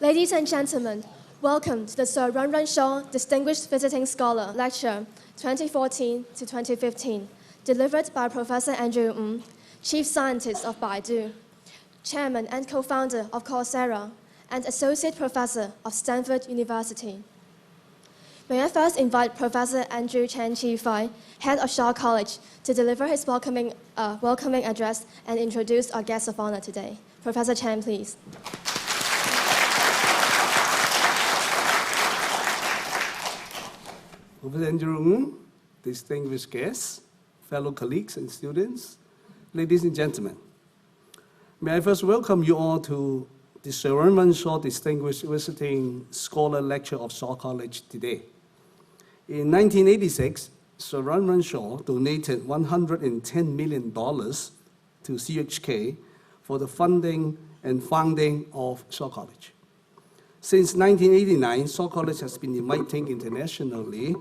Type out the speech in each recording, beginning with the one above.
Ladies and gentlemen, welcome to the Sir Run Run Shaw Distinguished Visiting Scholar Lecture 2014 to 2015, delivered by Professor Andrew Ng, Chief Scientist of Baidu, Chairman and Co-founder of Coursera, and Associate Professor of Stanford University. May I first invite Professor Andrew Chen Chi-Fai, Head of Shaw College, to deliver his welcoming address and introduce our guest of honor today. Professor Chen, please. Professor Andrew Ng, distinguished guests, fellow colleagues and students, ladies and gentlemen. May I first welcome you all to the Sir Run Run Shaw Distinguished Visiting Scholar Lecture of Shaw College today. In 1986, Sir Run Run Shaw donated $110 million to CHK for the funding and founding of Shaw College. Since 1989, Shaw College has been inviting internationally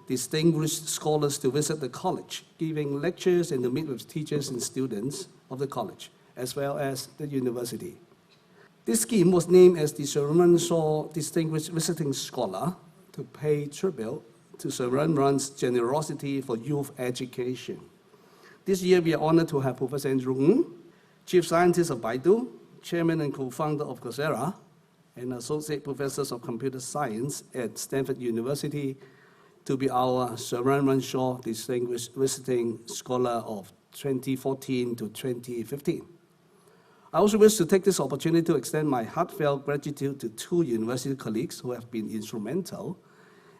distinguished scholars to visit the college, giving lectures and to meet with teachers and students of the college, as well as the university. This scheme was named as the Sir Run Run Shaw Distinguished Visiting Scholar to pay tribute to Sir Run Run's generosity for youth education. This year, we are honored to have Professor Andrew Ng, Chief Scientist of Baidu, Chairman and Co-founder of Coursera, and Associate Professors of Computer Science at Stanford University, to be our Sir Run Run Shaw Distinguished Visiting Scholar of 2014 to 2015. I also wish to take this opportunity to extend my heartfelt gratitude to two university colleagues who have been instrumental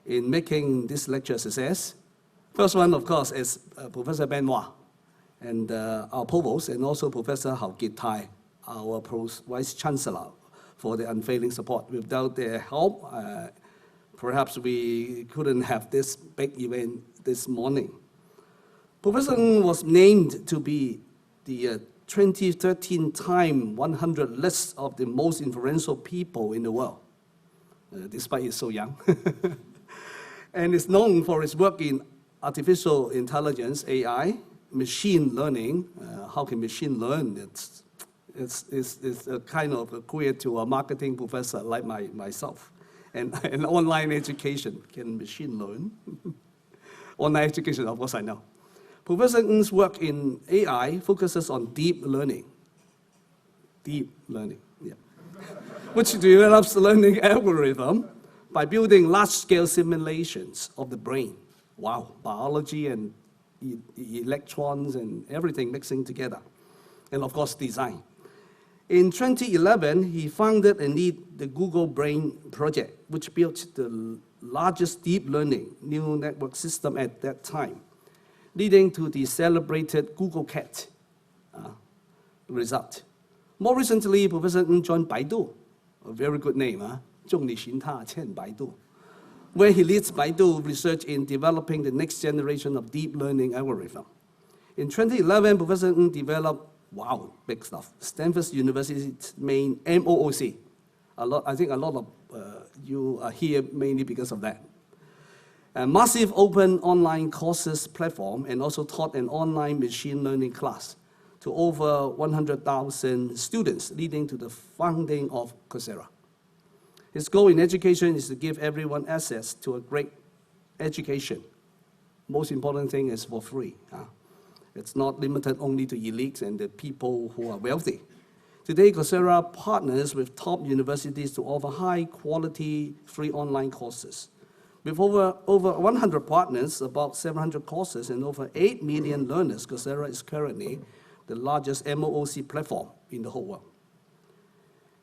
in making this lecture a success. First one, of course, is Professor Ben Wah, and our provost, and also Professor Hao Kit Tai, our Vice Chancellor, for their unfailing support. Without their help, perhaps we couldn't have this big event this morning. Professor Ng was named to be the 2013 Time 100 list of the most influential people in the world, despite he's so young. And is known for his work in artificial intelligence, AI, machine learning. How can machine learn? It's a kind of equivalent to a marketing professor like myself. And online education, can machine learn? Online education, of course, I know. Professor Ng's work in AI focuses on deep learning. Deep learning, yeah. Which develops learning algorithm by building large-scale simulations of the brain. Wow, biology and electrons and everything mixing together. And of course, design. In 2011, he founded and led the Google Brain project, which built the largest deep learning neural network system at that time, leading to the celebrated Google Cat result. More recently, Professor Ng joined Baidu, a very good name, 众里寻他千百度, where he leads Baidu research in developing the next generation of deep learning algorithm. In 2011, Professor Ng developed, wow, big stuff, Stanford University's main MOOC. I think a lot of you are here mainly because of that. A massive open online courses platform, and also taught an online machine learning class to over 100,000 students, leading to the founding of Coursera. His goal in education is to give everyone access to a great education. Most important thing is for free. It's not limited only to elites and the people who are wealthy. Today, Coursera partners with top universities to offer high-quality free online courses. With over 100 partners, about 700 courses, and over 8 million learners, Coursera is currently the largest MOOC platform in the whole world.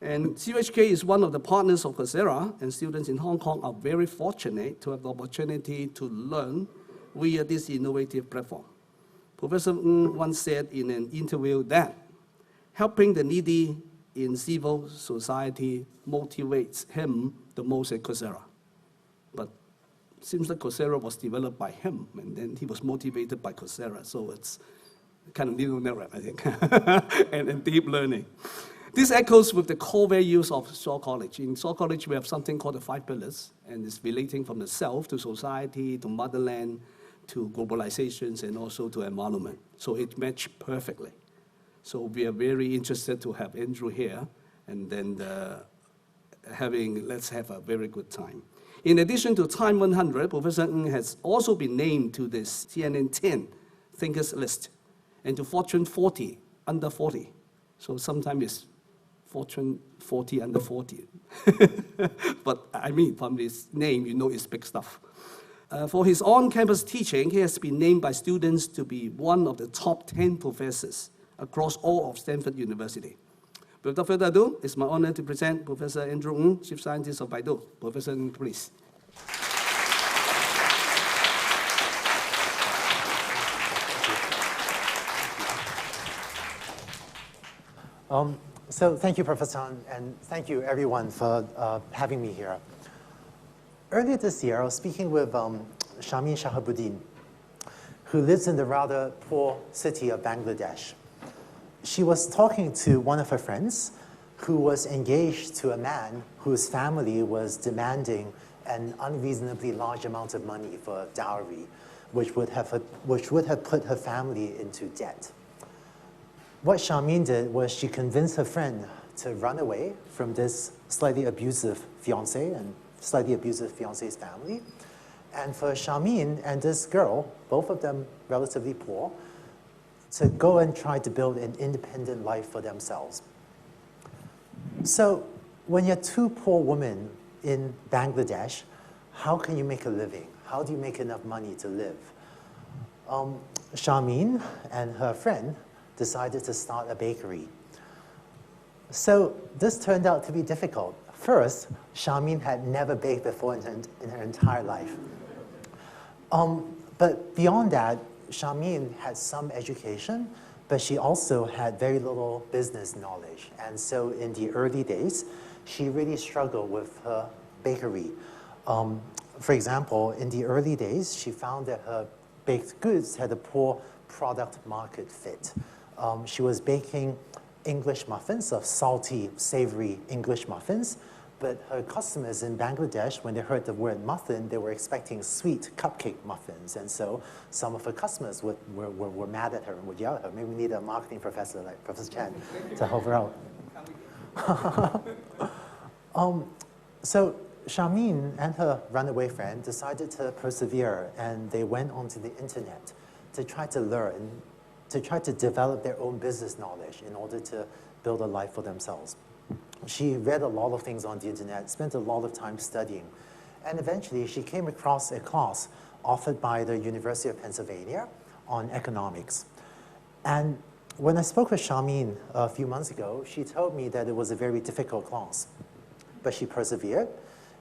And CHK is one of the partners of Coursera, and students in Hong Kong are very fortunate to have the opportunity to learn via this innovative platform. Professor Ng once said in an interview that helping the needy in civil society motivates him the most at Coursera. But it seems like Coursera was developed by him, and then he was motivated by Coursera, so it's kind of neural network, I think, and deep learning. This echoes with the core values of Shaw College. In Shaw College, we have something called the 5 pillars, and it's relating from the self to society, to motherland, to globalizations, and also to environment. So it matched perfectly. So we are very interested to have Andrew here, and then let's have a very good time. In addition to Time 100, Professor Ng has also been named to this CNN 10 Thinkers list and to Fortune 40 under 40. So sometimes it's Fortune 40 under 40. But I mean, from his name, you know it's big stuff. For his on-campus teaching, he has been named by students to be one of the top 10 professors across all of Stanford University. Without further ado, it's my honor to present Professor Andrew Ng, Chief Scientist of Baidu. Professor Ng, please. So thank you, Professor Han, and thank you, everyone, for having me here. Earlier this year, I was speaking with Sharmeen Shahabuddin, who lives in the rather poor city of Bangladesh. She was talking to one of her friends who was engaged to a man whose family was demanding an unreasonably large amount of money for dowry, which would have put her family into debt. What Sharmeen did was she convinced her friend to run away from this slightly abusive fiancé and slightly abusive fiancé's family. And for Sharmeen and this girl, both of them relatively poor, to go and try to build an independent life for themselves. So when you're two poor women in Bangladesh, how can you make a living? How do you make enough money to live? Sharmeen and her friend decided to start a bakery. So this turned out to be difficult. First, Sharmeen had never baked before in her entire life. But beyond that, Sharmeen had some education, but she also had very little business knowledge. And so in the early days, she really struggled with her bakery. For example, in the early days, she found that her baked goods had a poor product market fit. She was baking English muffins, of salty, savory English muffins, but her customers in Bangladesh, when they heard the word muffin, they were expecting sweet cupcake muffins. And so some of her customers were mad at her and would yell at her. Maybe we need a marketing professor like Professor Chan to help her out. So Sharmeen and her runaway friend decided to persevere, and they went onto the internet to try to learn, to try to develop their own business knowledge in order to build a life for themselves. She read a lot of things on the internet, spent a lot of time studying, and eventually she came across a class offered by the University of Pennsylvania on economics. And when I spoke with Sharmeen a few months ago, she told me that it was a very difficult class, but she persevered,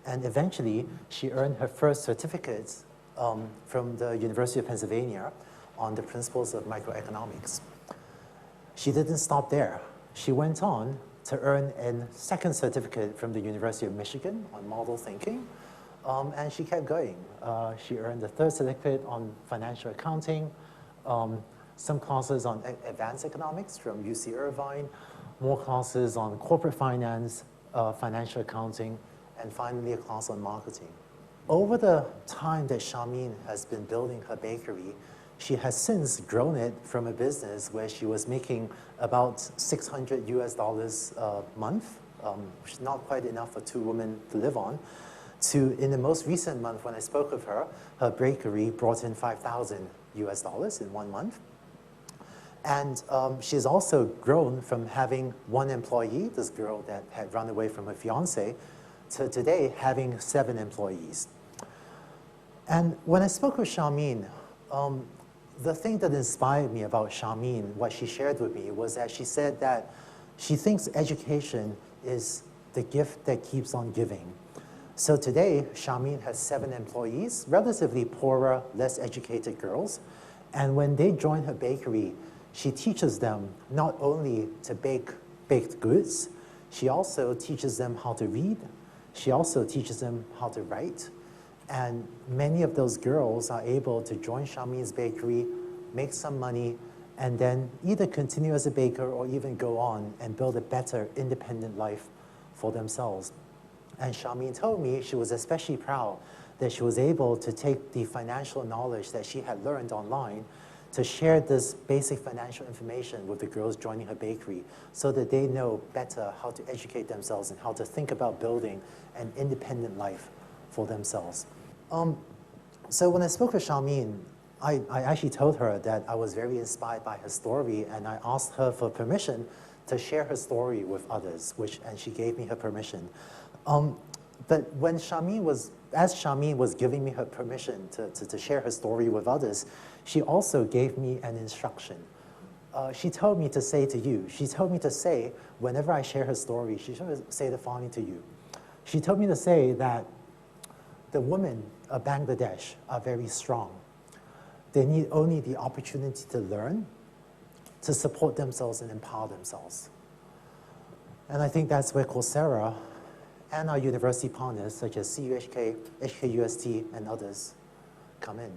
and eventually she earned her first certificate from the University of Pennsylvania on the principles of microeconomics. She didn't stop there. She went on to earn a second certificate from the University of Michigan on model thinking, and she kept going. She earned a third certificate on financial accounting, some classes on advanced economics from UC Irvine, more classes on corporate finance, financial accounting, and finally a class on marketing. Over the time that Sharmeen has been building her bakery, she has since grown it from a business where she was making about $600 a month, which is not quite enough for two women to live on, to in the most recent month when I spoke with her, her bakery brought in $5,000 in 1 month. And she's also grown from having one employee, this girl that had run away from her fiance, to today having 7 employees. And when I spoke with Sharmeen, the thing that inspired me about Sharmeen, what she shared with me, was that she said that she thinks education is the gift that keeps on giving. So today, Sharmeen has 7 employees, relatively poorer, less educated girls. And when they join her bakery, she teaches them not only to bake baked goods, she also teaches them how to read. She also teaches them how to write. And many of those girls are able to join Sharmeen's bakery, make some money, and then either continue as a baker or even go on and build a better independent life for themselves. And Sharmeen told me she was especially proud that she was able to take the financial knowledge that she had learned online to share this basic financial information with the girls joining her bakery so that they know better how to educate themselves and how to think about building an independent life for themselves. So when I spoke with Xiaomin, I actually told her that I was very inspired by her story, and I asked her for permission to share her story with others, and she gave me her permission. But when as Xiaomin was giving me her permission to share her story with others, she also gave me an instruction. She told me to say to you, she told me to say, whenever I share her story, she should say the following to you. She told me to say that the women of Bangladesh are very strong. They need only the opportunity to learn, to support themselves and empower themselves. And I think that's where Coursera and our university partners, such as CUHK, HKUST, and others, come in.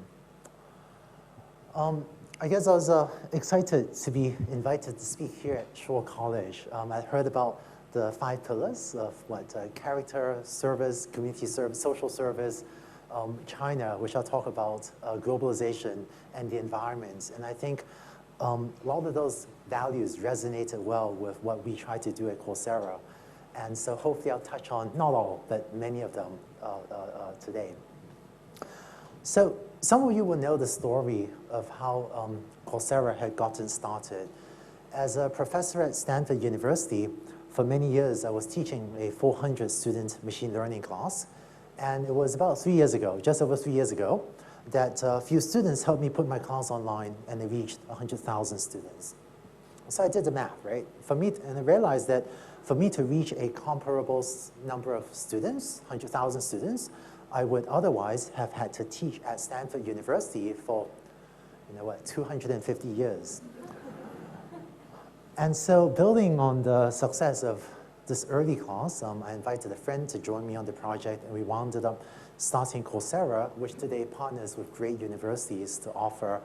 I guess I was excited to be invited to speak here at Shaw College. I heard about the 5 pillars of character, service, community service, social service, China, which I'll talk about, globalization, and the environment. And I think a lot of those values resonated well with what we try to do at Coursera. And so hopefully I'll touch on, not all, but many of them today. So some of you will know the story of how Coursera had gotten started. As a professor at Stanford University, for many years I was teaching a 400-student machine learning class. And it was about 3 years ago, just over 3 years ago, that a few students helped me put my class online, and it reached 100,000 students. So I did the math, right? And I realized that for me to reach a comparable number of students, 100,000 students, I would otherwise have had to teach at Stanford University for, 250 years. And so building on the success of this early class, I invited a friend to join me on the project, and we wound up starting Coursera, which today partners with great universities to offer,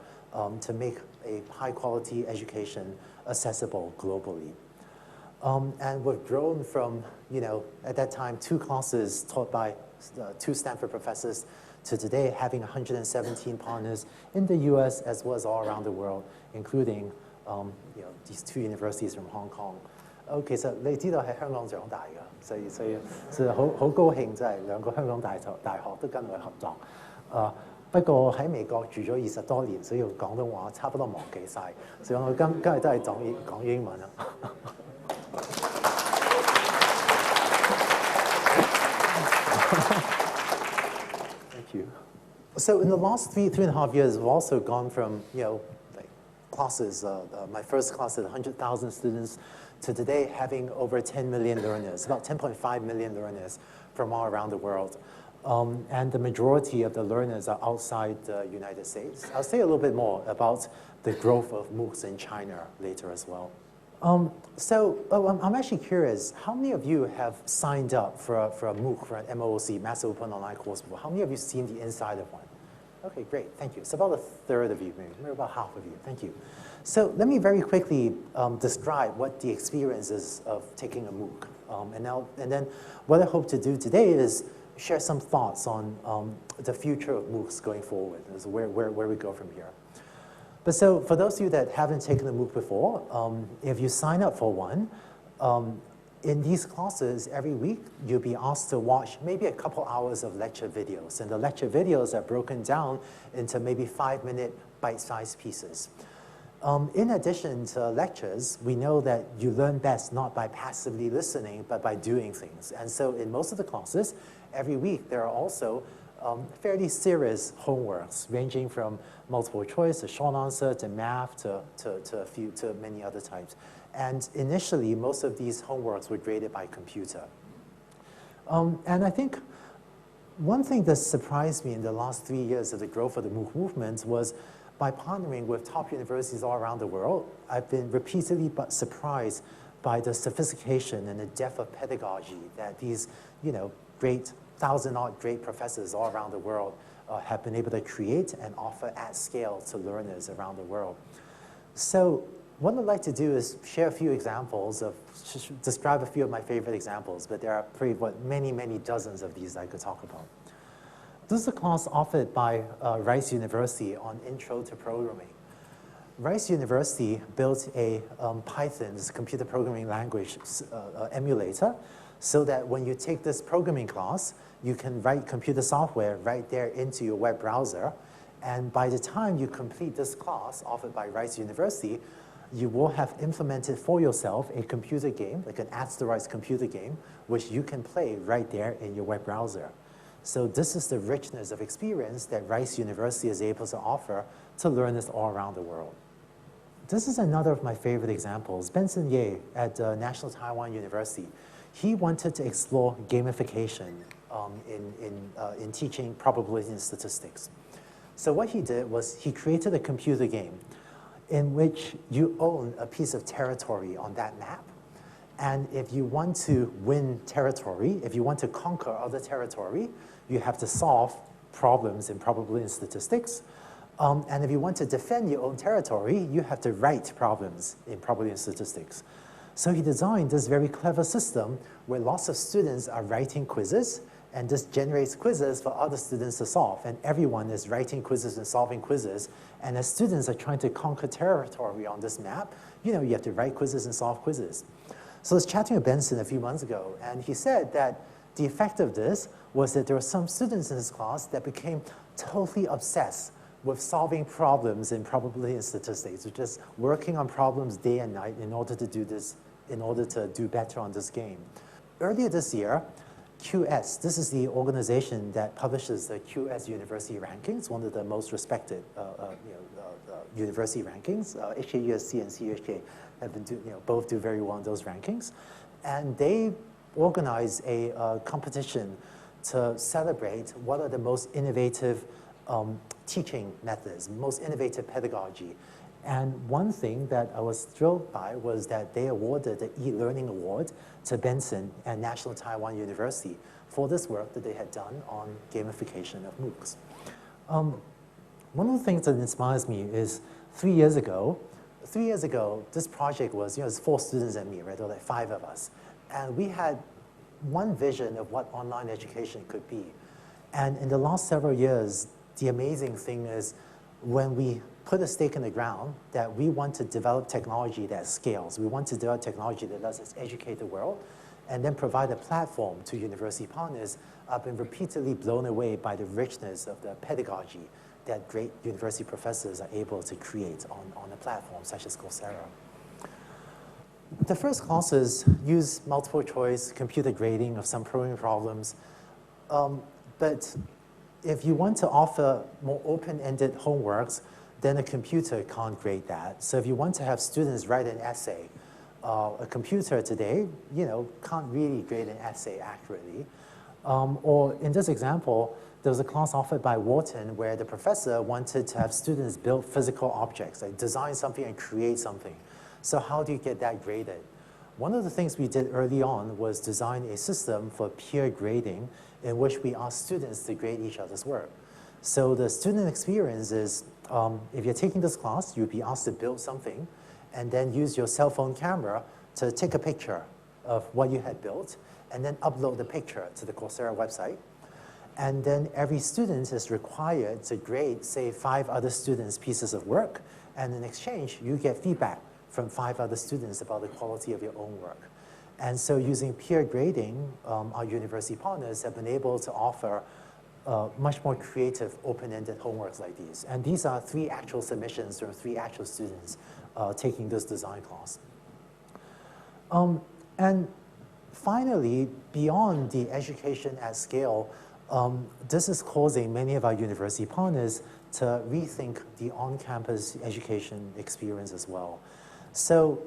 to make a high-quality education accessible globally. And we've grown from, at that time, 2 classes taught by 2 Stanford professors to today having 117 partners in the US as well as all around the world, including these 2 universities from Hong Kong. 其實你知道喺香港長大㗎，所以好高興，真係2個香港大學都跟我合作。不過喺美國住咗20多年，所以廣東話差不多忘記晒，所以我今日都係講英文啦。Thank you. So in the last 3.5 years, we've also gone from classes. My first class at 100,000 students. To today having over 10 million learners, about 10.5 million learners from all around the world. And the majority of the learners are outside the United States. I'll say a little bit more about the growth of MOOCs in China later as well. I'm actually curious, how many of you have signed up for a MOOC, for an MOOC, Massive Open Online Course before? How many of you seen the inside of one? Okay, great, thank you. So about a third of you, maybe about half of you, thank you. So let me very quickly describe what the experience is of taking a MOOC. And then what I hope to do today is share some thoughts on the future of MOOCs going forward, and where we go from here. But so for those of you that haven't taken a MOOC before, if you sign up for one, in these classes every week, you'll be asked to watch maybe a couple hours of lecture videos. And the lecture videos are broken down into maybe 5-minute bite-sized pieces. In addition to lectures, we know that you learn best not by passively listening, but by doing things. And so in most of the classes, every week, there are also fairly serious homeworks, ranging from multiple choice to short answer to math to many other types. And initially, most of these homeworks were graded by computer. And I think one thing that surprised me in the last 3 years of the growth of the MOOC movement was by partnering with top universities all around the world, I've been repeatedly but surprised by the sophistication and the depth of pedagogy that these, great 1,000-odd great professors all around the world have been able to create and offer at scale to learners around the world. So what I'd like to do is share a few examples describe a few of my favorite examples, but there are many, many dozens of these I could talk about. This is a class offered by Rice University on Intro to Programming. Rice University built a Python, this computer programming language emulator, so that when you take this programming class, you can write computer software right there into your web browser. And by the time you complete this class offered by Rice University, you will have implemented for yourself a computer game, like an asteroids computer game, which you can play right there in your web browser. So this is the richness of experience that Rice University is able to offer to learners all around the world. This is another of my favorite examples. Benson Ye at National Taiwan University, he wanted to explore gamification in teaching probability and statistics. So what he did was he created a computer game in which you own a piece of territory on that map. And if you want to win territory, if you want to conquer other territory, you have to solve problems in probability and statistics. And if you want to defend your own territory, you have to write problems in probability and statistics. So he designed this very clever system where lots of students are writing quizzes, and this generates quizzes for other students to solve. And everyone is writing quizzes and solving quizzes. And as students are trying to conquer territory on this map, you have to write quizzes and solve quizzes. So I was chatting with Benson a few months ago, and he said that the effect of this was that there were some students in his class that became totally obsessed with solving problems in probability and statistics, just working on problems day and night in order to do this, in order to do better on this game. Earlier this year, QS, this is the organization that publishes the QS University Rankings, one of the most respected university rankings. HKUST and CUSJ have been both do very well in those rankings. And they organize a competition to celebrate what are the most innovative teaching methods, most innovative pedagogy. And one thing that I was thrilled by was that they awarded the e-learning award to Benson and National Taiwan University for this work that they had done on gamification of MOOCs. One of the things that inspires me is 3 years ago, this project was, it's 4 students and me, right? There were like 5 of us. And we had one vision of what online education could be. And in the last several years, the amazing thing is when we put a stake in the ground that we want to develop technology that scales. We want to develop technology that lets us educate the world and then provide a platform to university partners. I've been repeatedly blown away by the richness of the pedagogy that great university professors are able to create on a platform such as Coursera. The first classes use multiple choice computer grading of some programming problems. But if you want to offer more open-ended homeworks, then a computer can't grade that. So if you want to have students write an essay, a computer today, can't really grade an essay accurately. Or in this example, there was a class offered by Wharton where the professor wanted to have students build physical objects, like design something and create something. So how do you get that graded? One of the things we did early on was design a system for peer grading in which we ask students to grade each other's work. So the student experience is, if you're taking this class, you'll be asked to build something and then use your cell phone camera to take a picture of what you had built and then upload the picture to the Coursera website. And then every student is required to grade, say, 5 other students' pieces of work. And in exchange, you get feedback from 5 other students about the quality of your own work. And so using peer grading, our university partners have been able to offer much more creative, open-ended homeworks like these. And these are 3 actual submissions from 3 actual students taking this design class. And finally, beyond the education at scale, this is causing many of our university partners to rethink the on-campus education experience as well. So,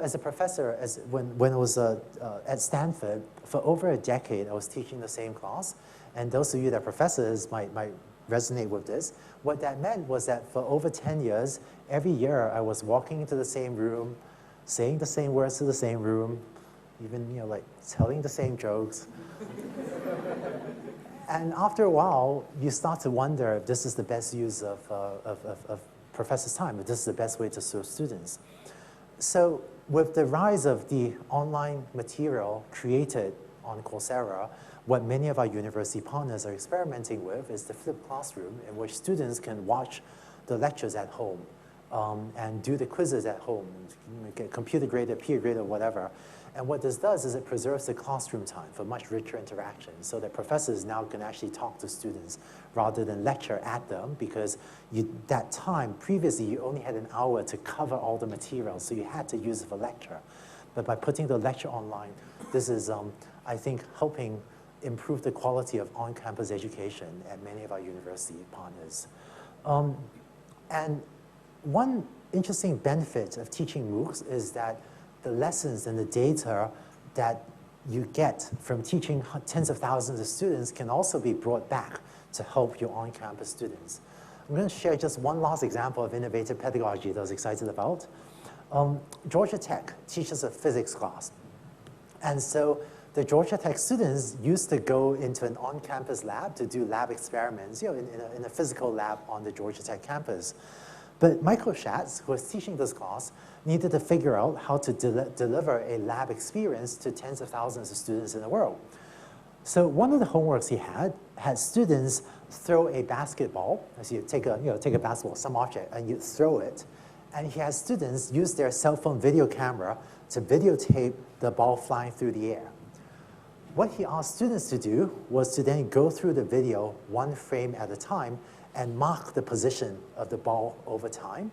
as a professor, when I was at Stanford, for over a decade, I was teaching the same class. And those of you that are professors might resonate with this. What that meant was that for over 10 years, every year I was walking into the same room, saying the same words to the same room, even like telling the same jokes. And after a while, you start to wonder if this is the best use of professors' time, if this is the best way to serve students. So with the rise of the online material created on Coursera, what many of our university partners are experimenting with is the flipped classroom in which students can watch the lectures at home and do the quizzes at home, and get computer graded, peer graded, whatever. And what this does is it preserves the classroom time for much richer interaction, so that professors now can actually talk to students rather than lecture at them, because that time, previously, you only had an hour to cover all the material, so you had to use it for lecture. But by putting the lecture online, this is, I think, helping improve the quality of on-campus education at many of our university partners. And one interesting benefit of teaching MOOCs is that the lessons and the data that you get from teaching tens of thousands of students can also be brought back to help your on-campus students. I'm going to share just one last example of innovative pedagogy that I was excited about. Georgia Tech teaches a physics class. And so the Georgia Tech students used to go into an on-campus lab to do lab experiments, in a physical lab on the Georgia Tech campus. But Michael Schatz, who was teaching this class, needed to figure out how to deliver a lab experience to tens of thousands of students in the world. So one of the homeworks he had students throw a basketball. As you take a basketball, some object, and you throw it. And he has students use their cell phone video camera to videotape the ball flying through the air. What he asked students to do was to then go through the video one frame at a time and mark the position of the ball over time.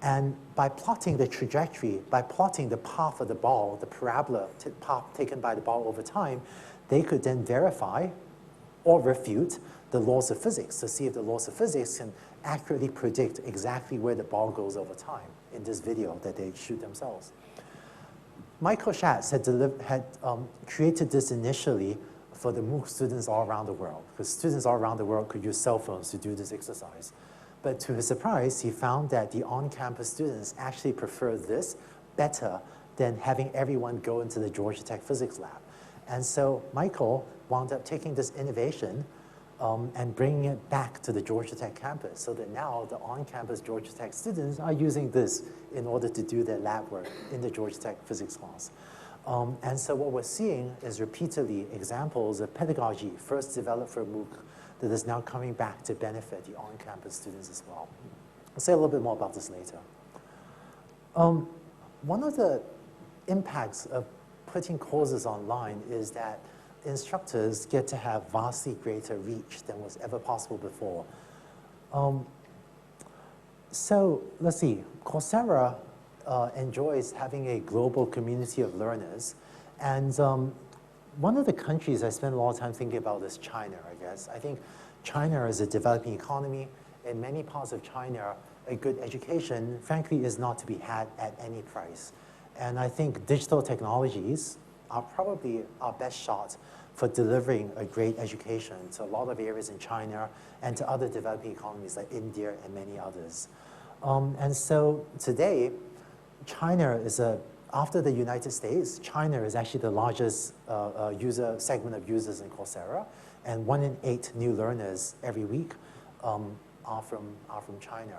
And by plotting the trajectory, by plotting the path of the ball, the parabola path taken by the ball over time, they could then verify or refute the laws of physics to see if the laws of physics can accurately predict exactly where the ball goes over time in this video that they shoot themselves. Michael Schatz had created this initially for the MOOC students all around the world, because students all around the world could use cell phones to do this exercise. But to his surprise, he found that the on-campus students actually prefer this better than having everyone go into the Georgia Tech physics lab. And so Michael wound up taking this innovation and bringing it back to the Georgia Tech campus, so that now the on-campus Georgia Tech students are using this in order to do their lab work in the Georgia Tech physics class. And so what we're seeing is repeatedly examples of pedagogy first developed for MOOC that is now coming back to benefit the on-campus students as well. I'll say a little bit more about this later. One of the impacts of putting courses online is that instructors get to have vastly greater reach than was ever possible before. So let's see, Coursera enjoys having a global community of learners. And one of the countries I spend a lot of time thinking about is China, I guess. I think China is a developing economy. In many parts of China, a good education, frankly, is not to be had at any price. And I think digital technologies are probably our best shot for delivering a great education to a lot of areas in China and to other developing economies like India and many others. And so today, China is after the United States, China is actually the largest segment of users in Coursera, and 1 in 8 new learners every week are from China.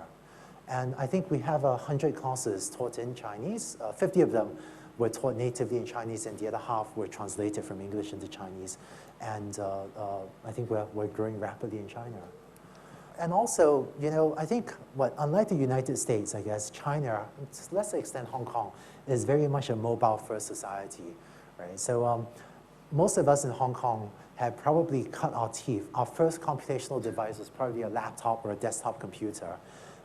And I think we have 100 classes taught in Chinese. 50 of them were taught natively in Chinese, and the other half were translated from English into Chinese. And I think we're growing rapidly in China. And also, I think unlike the United States, I guess, China, to lesser extent Hong Kong, is very much a mobile-first society, right? So most of us in Hong Kong have probably cut our teeth. Our first computational device was probably a laptop or a desktop computer.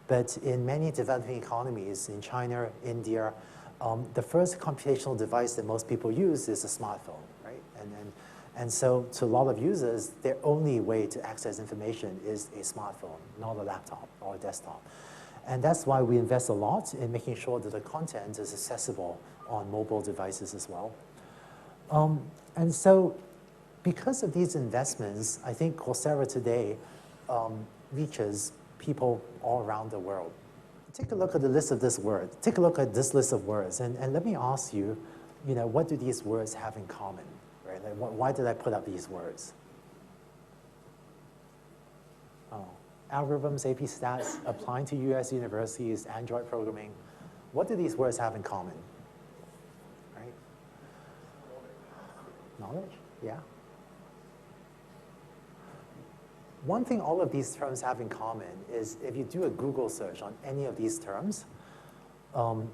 But in many developing economies, in China, India, the first computational device that most people use is a smartphone, right? And so to a lot of users, their only way to access information is a smartphone, not a laptop or a desktop. And that's why we invest a lot in making sure that the content is accessible on mobile devices as well. And so because of these investments, I think Coursera today reaches people all around the world. Take a look at the list of this word. Take a look at this list of words, and let me ask you, what do these words have in common? Right? Like, why did I put up these words? Algorithms, AP stats, applying to US universities, Android programming. What do these words have in common? Right? Knowledge, yeah. one thing all of these terms have in common is if you do a Google search on any of these terms, a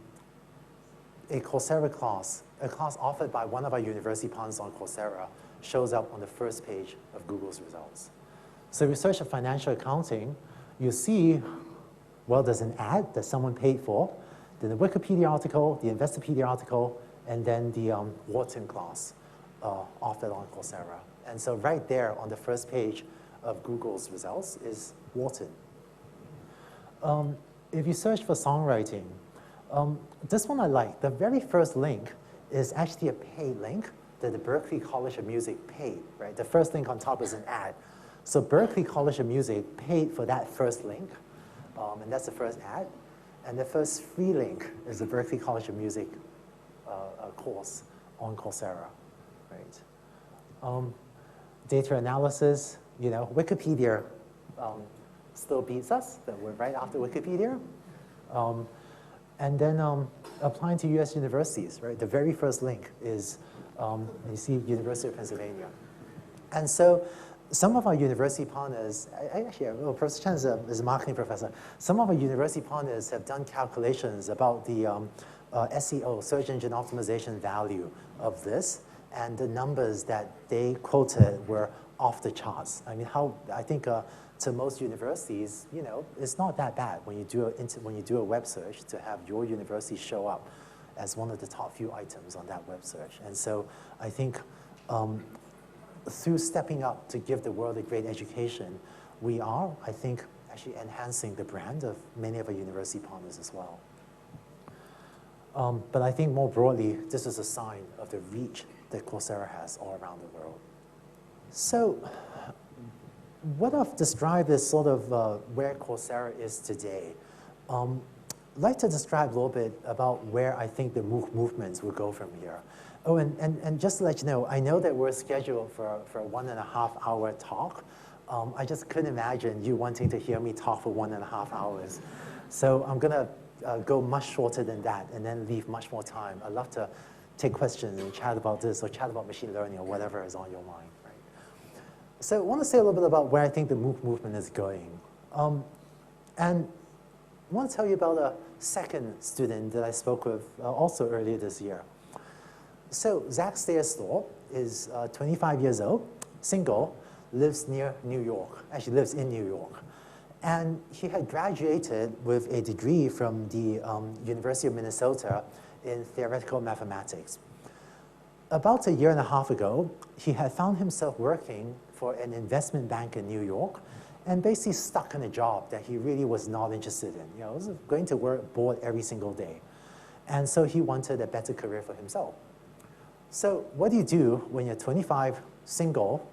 Coursera class, a class offered by one of our university partners on Coursera, shows up on the first page of Google's results. So if you search for financial accounting, you see, well, there's an ad that someone paid for, then the Wikipedia article, the Investopedia article, and then the Wharton class offered on Coursera. And so right there on the first page of Google's results is Wharton. If you search for songwriting, this one I like. The very first link is actually a paid link that the Berklee College of Music paid, right? The first link on top is an ad. So Berklee College of Music paid for that first link, and that's the first ad. And the first free link is the Berklee College of Music course on Coursera, right? Data analysis, you know, Wikipedia still beats us, but we're right after Wikipedia. And then applying to US universities, right? The very first link is, you see University of Pennsylvania. And so some of our university partners, Professor Chen is a marketing professor. Some of our university partners have done calculations about the SEO, search engine optimization value of this, and the numbers that they quoted were off the charts. I mean, I think to most universities, you know, it's not that bad when you do a web search to have your university show up as one of the top few items on that web search. And so I think through stepping up to give the world a great education, we are, I think, actually enhancing the brand of many of our university partners as well. But I think more broadly, this is a sign of the reach that Coursera has all around the world. So what I've described is sort of where Coursera is today. I'd like to describe a little bit about where I think the MOOC movements will go from here. Oh, and just to let you know, I know that we're scheduled for a 1.5 hour talk. I just couldn't imagine you wanting to hear me talk for 1.5 hours. So I'm gonna go much shorter than that and then leave much more time. I'd love to take questions and chat about this or chat about machine learning or whatever is on your mind, right? So I want to say a little bit about where I think the MOOC movement is going. And I want to tell you about a second student that I spoke with also earlier this year. So Zach Stairstor is 25 years old, single, lives near New York, actually lives in New York. And he had graduated with a degree from the University of Minnesota in theoretical mathematics. About 1.5 years ago, he had found himself working for an investment bank in New York and basically stuck in a job that he really was not interested in. You know, he was going to work bored every single day. And so he wanted a better career for himself. So what do you do when you're 25, single,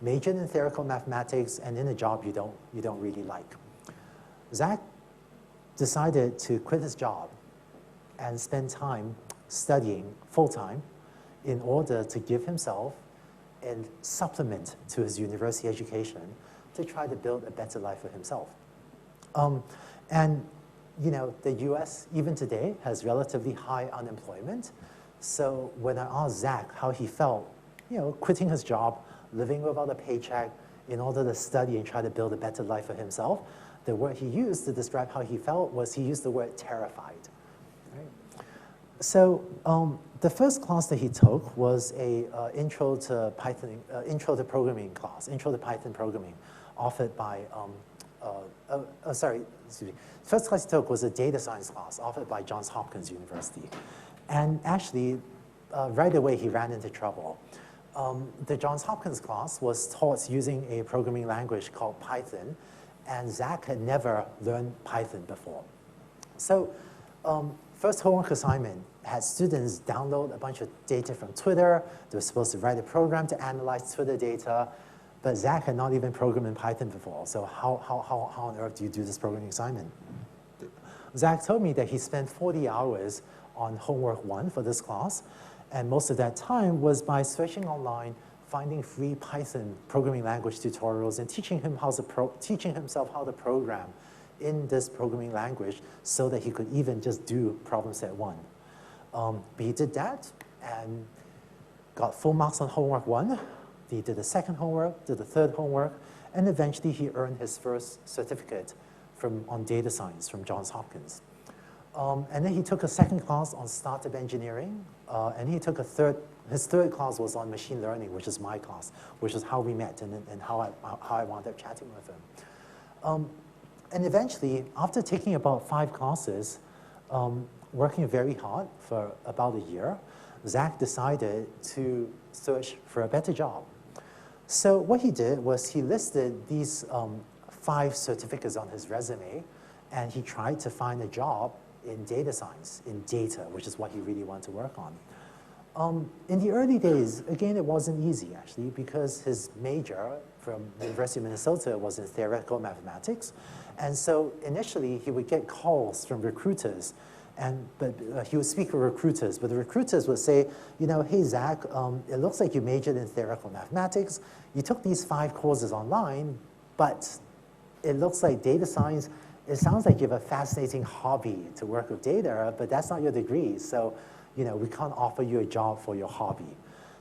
majored in theoretical mathematics, and in a job you don't really like? Zach decided to quit his job and spend time studying full-time in order to give himself a supplement to his university education to try to build a better life for himself. And you know, the US, even today, has relatively high unemployment. So when I asked Zach how he felt, you know, quitting his job, living without a paycheck in order to study and try to build a better life for himself, the word he used to describe how he felt was he used the word terrified. Right? So the first class that he took was a intro to programming class, intro to Python programming, offered by, First class he took was a data science class offered by Johns Hopkins University. And actually, right away he ran into trouble. The Johns Hopkins class was taught using a programming language called Python, and Zach had never learned Python before. So first homework assignment had students download a bunch of data from Twitter. They were supposed to write a program to analyze Twitter data, but Zach had not even programmed in Python before. So how on earth do you do this programming assignment? Zach told me that he spent 40 hours on homework 1 for this class, and most of that time was by searching online, finding free Python programming language tutorials, and teaching himself how to program in this programming language so that he could even just do problem set 1. But he did that and got full marks on homework 1. He did the second homework, did the third homework, And eventually he earned his first certificate on data science from Johns Hopkins. And then he took a second class on startup engineering, and he took his third class was on machine learning, which is my class, which is how we met and how I wound up chatting with him. And eventually, after taking about 5 classes, working very hard for about a year, Zach decided to search for a better job. So what he did was he listed these 5 certificates on his resume, and he tried to find a job in data science, in data, which is what he really wanted to work on. In the early days, again, it wasn't easy, actually, because his major from the University of Minnesota was in theoretical mathematics. And so initially, he would get calls from recruiters, but he would speak with recruiters, but the recruiters would say, you know, hey, Zach, it looks like you majored in theoretical mathematics. You took these 5 courses online, but it looks like data science, it sounds like you have a fascinating hobby to work with data, but that's not your degree. So, you know, we can't offer you a job for your hobby.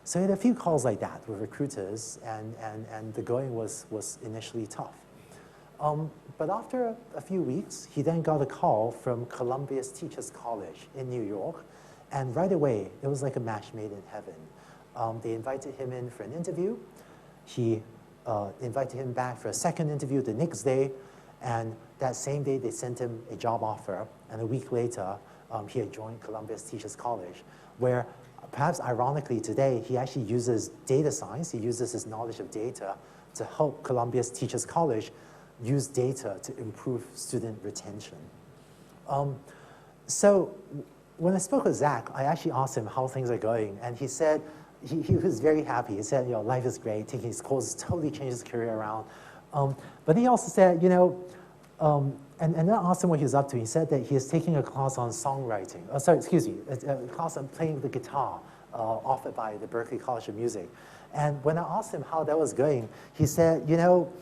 So he had a few calls like that with recruiters, and the going was initially tough. But after a few weeks, he then got a call from Columbia's Teachers College in New York, and right away, it was like a match made in heaven. They invited him in for an interview. He invited him back for a second interview the next day, and that same day, they sent him a job offer, and a week later, he had joined Columbia's Teachers College, where perhaps ironically today, he actually uses data science, he uses his knowledge of data to help Columbia's Teachers College use data to improve student retention. So when I spoke with Zach, I actually asked him how things are going, and he said, he was very happy. He said, you know, life is great, taking his courses totally changed his career around. But he also said, you know, and then I asked him what he was up to. He said that he is taking a class on songwriting. A class on playing the guitar offered by the Berklee College of Music. And when I asked him how that was going, he said, you know,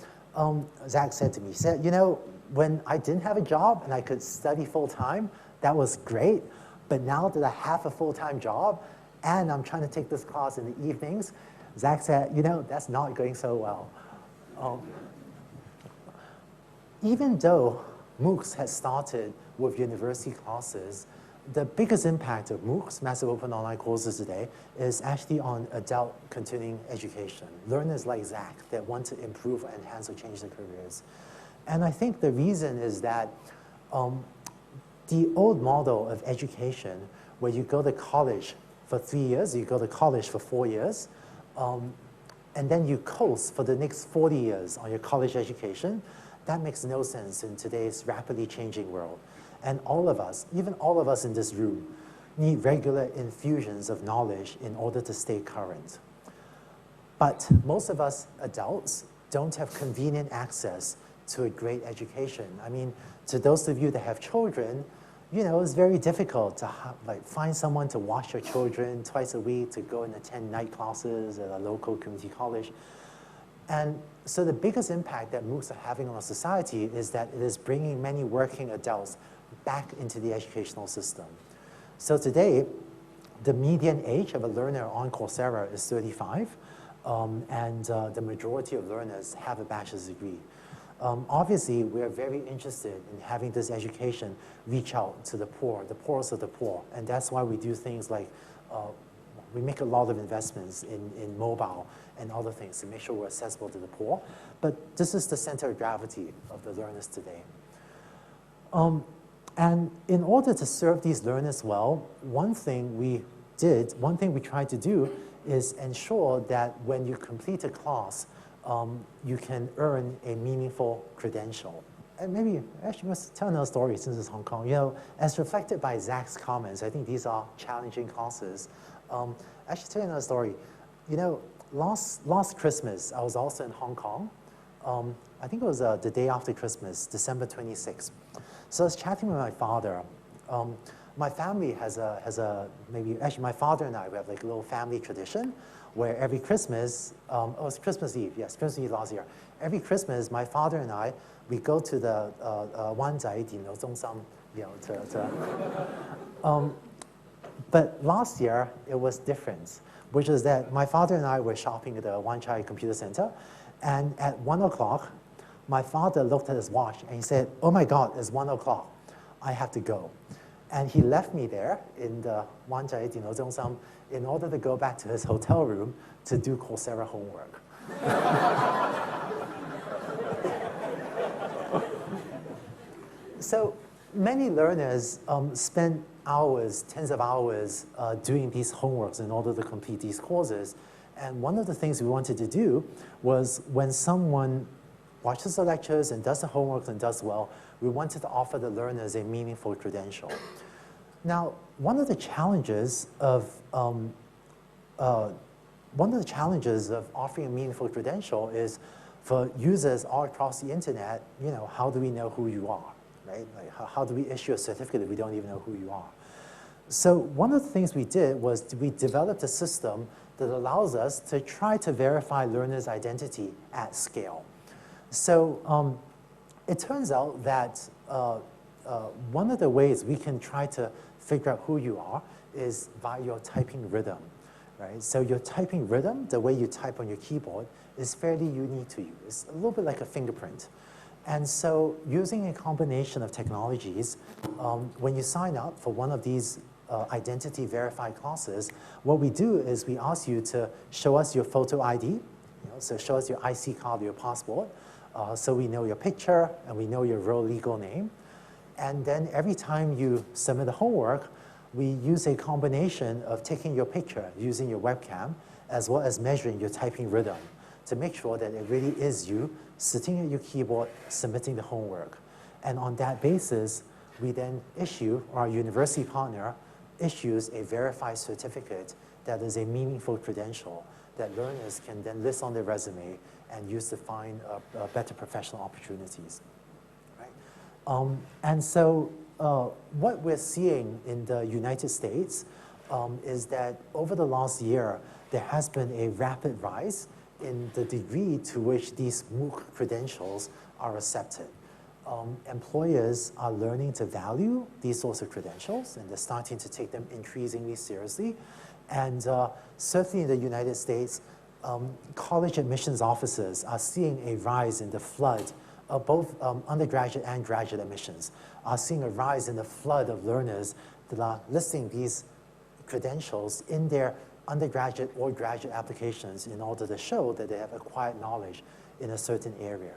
Zach said to me, he said, you know, when I didn't have a job and I could study full-time, that was great. But now that I have a full-time job and I'm trying to take this class in the evenings, Zach said, you know, that's not going so well. Even though MOOCs had started with university classes, the biggest impact of MOOCs, Massive Open Online Courses today, is actually on adult continuing education, learners like Zach that want to improve, enhance, or change their careers. And I think the reason is that the old model of education, where you go to college for 3 years, you go to college for 4 years, and then you coast for the next 40 years on your college education, that makes no sense in today's rapidly changing world. And all of us, even all of us in this room, need regular infusions of knowledge in order to stay current. But most of us adults don't have convenient access to a great education. I mean, to those of you that have children, you know, it's very difficult to find someone to watch your children twice a week, to go and attend night classes at a local community college. And so the biggest impact that MOOCs are having on our society is that it is bringing many working adults back into the educational system. So today, the median age of a learner on Coursera is 35, and the majority of learners have a bachelor's degree. Obviously, we are very interested in having this education reach out to the poorest of the poor, and that's why we do things like we make a lot of investments in mobile and other things to make sure we're accessible to the poor. But this is the center of gravity of the learners today. And in order to serve these learners well, one thing we tried to do is ensure that when you complete a class, you can earn a meaningful credential. And maybe, actually, let's tell another story since it's Hong Kong. You know, as reflected by Zach's comments, I think these are challenging classes. Actually, tell you another story. You know, last Christmas, I was also in Hong Kong. I think it was the day after Christmas, December 26th. So I was chatting with my father. My family has my father and I, we have like a little family tradition where every Christmas, it was Christmas Eve, yes, Christmas Eve last year. Every Christmas, my father and I, we go to the Wan Zai Di Liu Zong Sam, you know, but last year, it was different, which is that my father and I were shopping at the Wan Chai Computer Center, And at 1 o'clock, my father looked at his watch and he said, "Oh my God, it's 1 o'clock. I have to go." And he left me there in the Wanzhai Dino Zhongsam in order to go back to his hotel room to do Coursera homework. So many learners spend hours, tens of hours, doing these homeworks in order to complete these courses. And one of the things we wanted to do was when someone watches the lectures and does the homework and does well, we wanted to offer the learners a meaningful credential. Now, one of the challenges of offering a meaningful credential is for users all across the internet, how do we know who you are, right? Like how do we issue a certificate if we don't even know who you are? So one of the things we did was we developed a system that allows us to try to verify learners' identity at scale. So it turns out that one of the ways we can try to figure out who you are is by your typing rhythm, right? So your typing rhythm, the way you type on your keyboard, is fairly unique to you. It's a little bit like a fingerprint. And so using a combination of technologies, when you sign up for one of these identity verified classes, what we do is we ask you to show us your photo ID, so show us your IC card, your passport, so we know your picture and we know your real legal name. And then every time you submit the homework, we use a combination of taking your picture using your webcam, as well as measuring your typing rhythm to make sure that it really is you sitting at your keyboard submitting the homework. And on that basis, we then issue, or our university partner issues a verified certificate that is a meaningful credential that learners can then list on their resume and use to find better professional opportunities. And so what we're seeing in the United States is that over the last year, there has been a rapid rise in the degree to which these MOOC credentials are accepted. Employers are learning to value these sorts of credentials, and they're starting to take them increasingly seriously. And certainly in the United States, college admissions officers are seeing a rise in the flood of both undergraduate and graduate admissions, are seeing a rise in the flood of learners that are listing these credentials in their undergraduate or graduate applications in order to show that they have acquired knowledge in a certain area.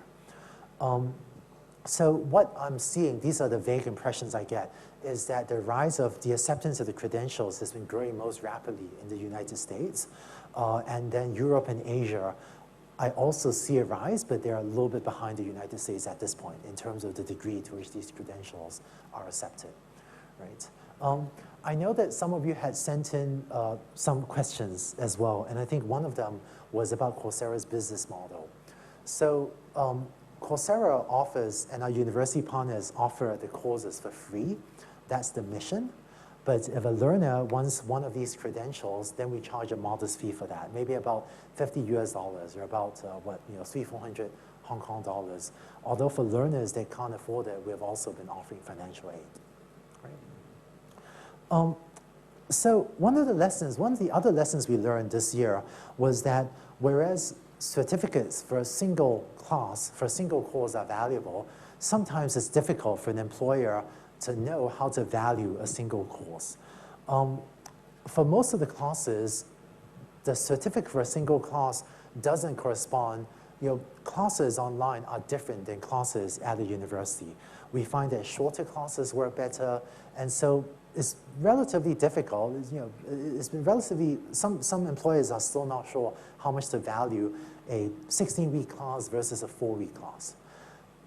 So what I'm seeing, these are the vague impressions I get, is that the rise of the acceptance of the credentials has been growing most rapidly in the United States. And then Europe and Asia, I also see a rise, but they're a little bit behind the United States at this point in terms of the degree to which these credentials are accepted, right? I know that some of you had sent in some questions as well, and I think one of them was about Coursera's business model. So Coursera offers, and our university partners offer the courses for free. That's the mission. But if a learner wants one of these credentials, then we charge a modest fee for that, maybe about $50 US, or about 300-400 Hong Kong dollars. Although for learners that can't afford it, we've also been offering financial aid. Right? So one of the other lessons we learned this year was that whereas certificates for a single class, for a single course are valuable, sometimes it's difficult for an employer to know how to value a single course. For most of the classes, the certificate for a single class doesn't correspond. Classes online are different than classes at a university. We find that shorter classes work better, and so it's relatively difficult. It's been relatively, some employers are still not sure how much to value a 16-week class versus a 4-week class.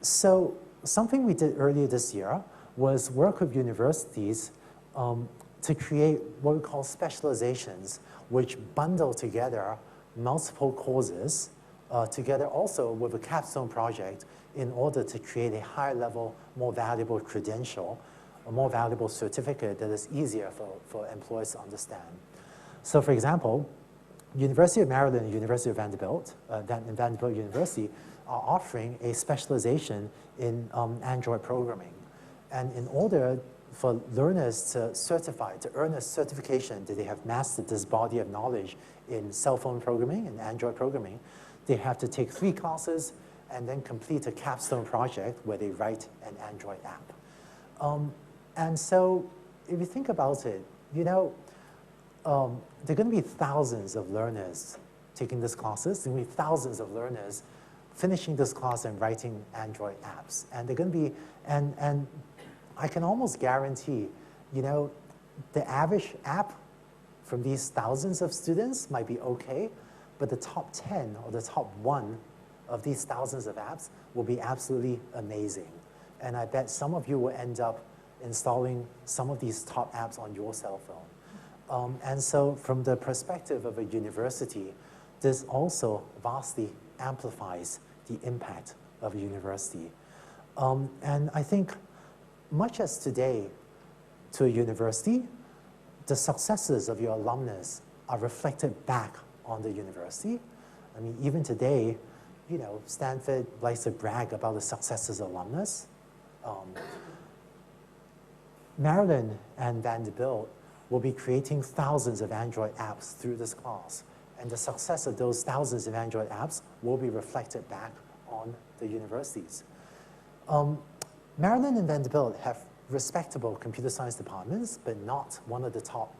So something we did earlier this year was work with universities to create what we call specializations, which bundle together multiple courses together also with a capstone project in order to create a higher level, more valuable credential, a more valuable certificate that is easier for employers to understand. So for example, University of Maryland and University of Vanderbilt, Vanderbilt University, are offering a specialization in Android programming. And in order for learners to earn a certification that they have mastered this body of knowledge in cell phone programming and Android programming, they have to take 3 classes and then complete a capstone project where they write an Android app. And so if you think about it, you know, there are going to be thousands of learners taking these classes. There are going to be thousands of learners finishing this class and writing Android apps. And they're going to be, and I can almost guarantee, you know, the average app from these thousands of students might be okay, but the top 10 or the top 1 of these thousands of apps will be absolutely amazing. And I bet some of you will end up installing some of these top apps on your cell phone. And so from the perspective of a university, this also vastly amplifies the impact of a university. And I think much as today, to a university, the successes of your alumnus are reflected back on the university. I mean, even today, you know, Stanford likes to brag about the successes of alumnus. Maryland and Vanderbilt will be creating thousands of Android apps through this class. And the success of those thousands of Android apps will be reflected back on the universities. Maryland and Vanderbilt have respectable computer science departments, but not one of the top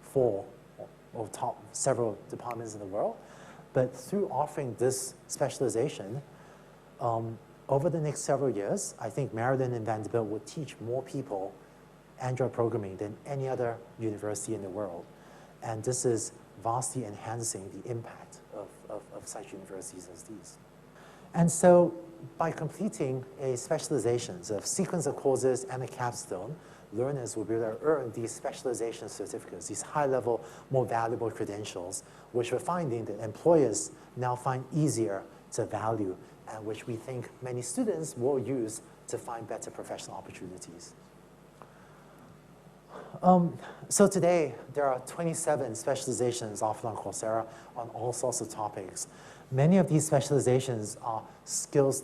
4 or top several departments in the world. But through offering this specialization, over the next several years, I think Maryland and Vanderbilt will teach more people Android programming than any other university in the world. And this is vastly enhancing the impact of such universities as these. And so by completing a specializations of sequence of courses and a capstone, learners will be able to earn these specialization certificates, these high-level, more valuable credentials, which we're finding that employers now find easier to value, and which we think many students will use to find better professional opportunities. So today, there are 27 specializations offered on Coursera on all sorts of topics. Many of these specializations are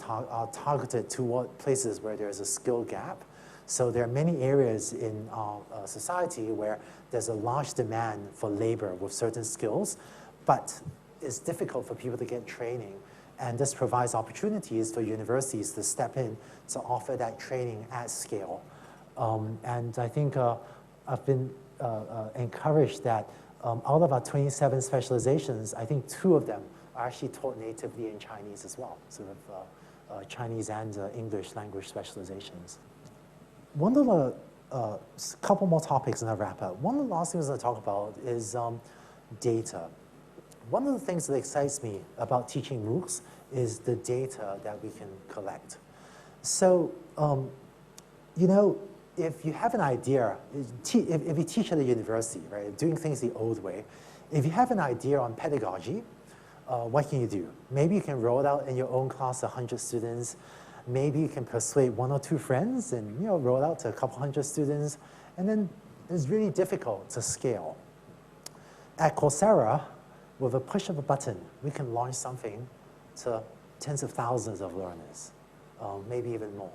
are targeted toward places where there's a skill gap. So there are many areas in our society where there's a large demand for labor with certain skills, but it's difficult for people to get training. And this provides opportunities for universities to step in to offer that training at scale. And I think I've been encouraged that out of our 27 specializations, I think 2 of them are actually taught natively in Chinese as well, sort of Chinese and English language specializations. One of the, couple more topics and I'll wrap up. One of the last things I talk about is data. One of the things that excites me about teaching MOOCs is the data that we can collect. So, you know, if you have an idea, if you teach at a university, right, doing things the old way, if you have an idea on pedagogy, what can you do? Maybe you can roll it out in your own class, 100 students. Maybe you can persuade 1 or 2 friends and, you know, roll it out to a couple hundred students. And then it's really difficult to scale. At Coursera, with a push of a button, we can launch something to tens of thousands of learners, maybe even more.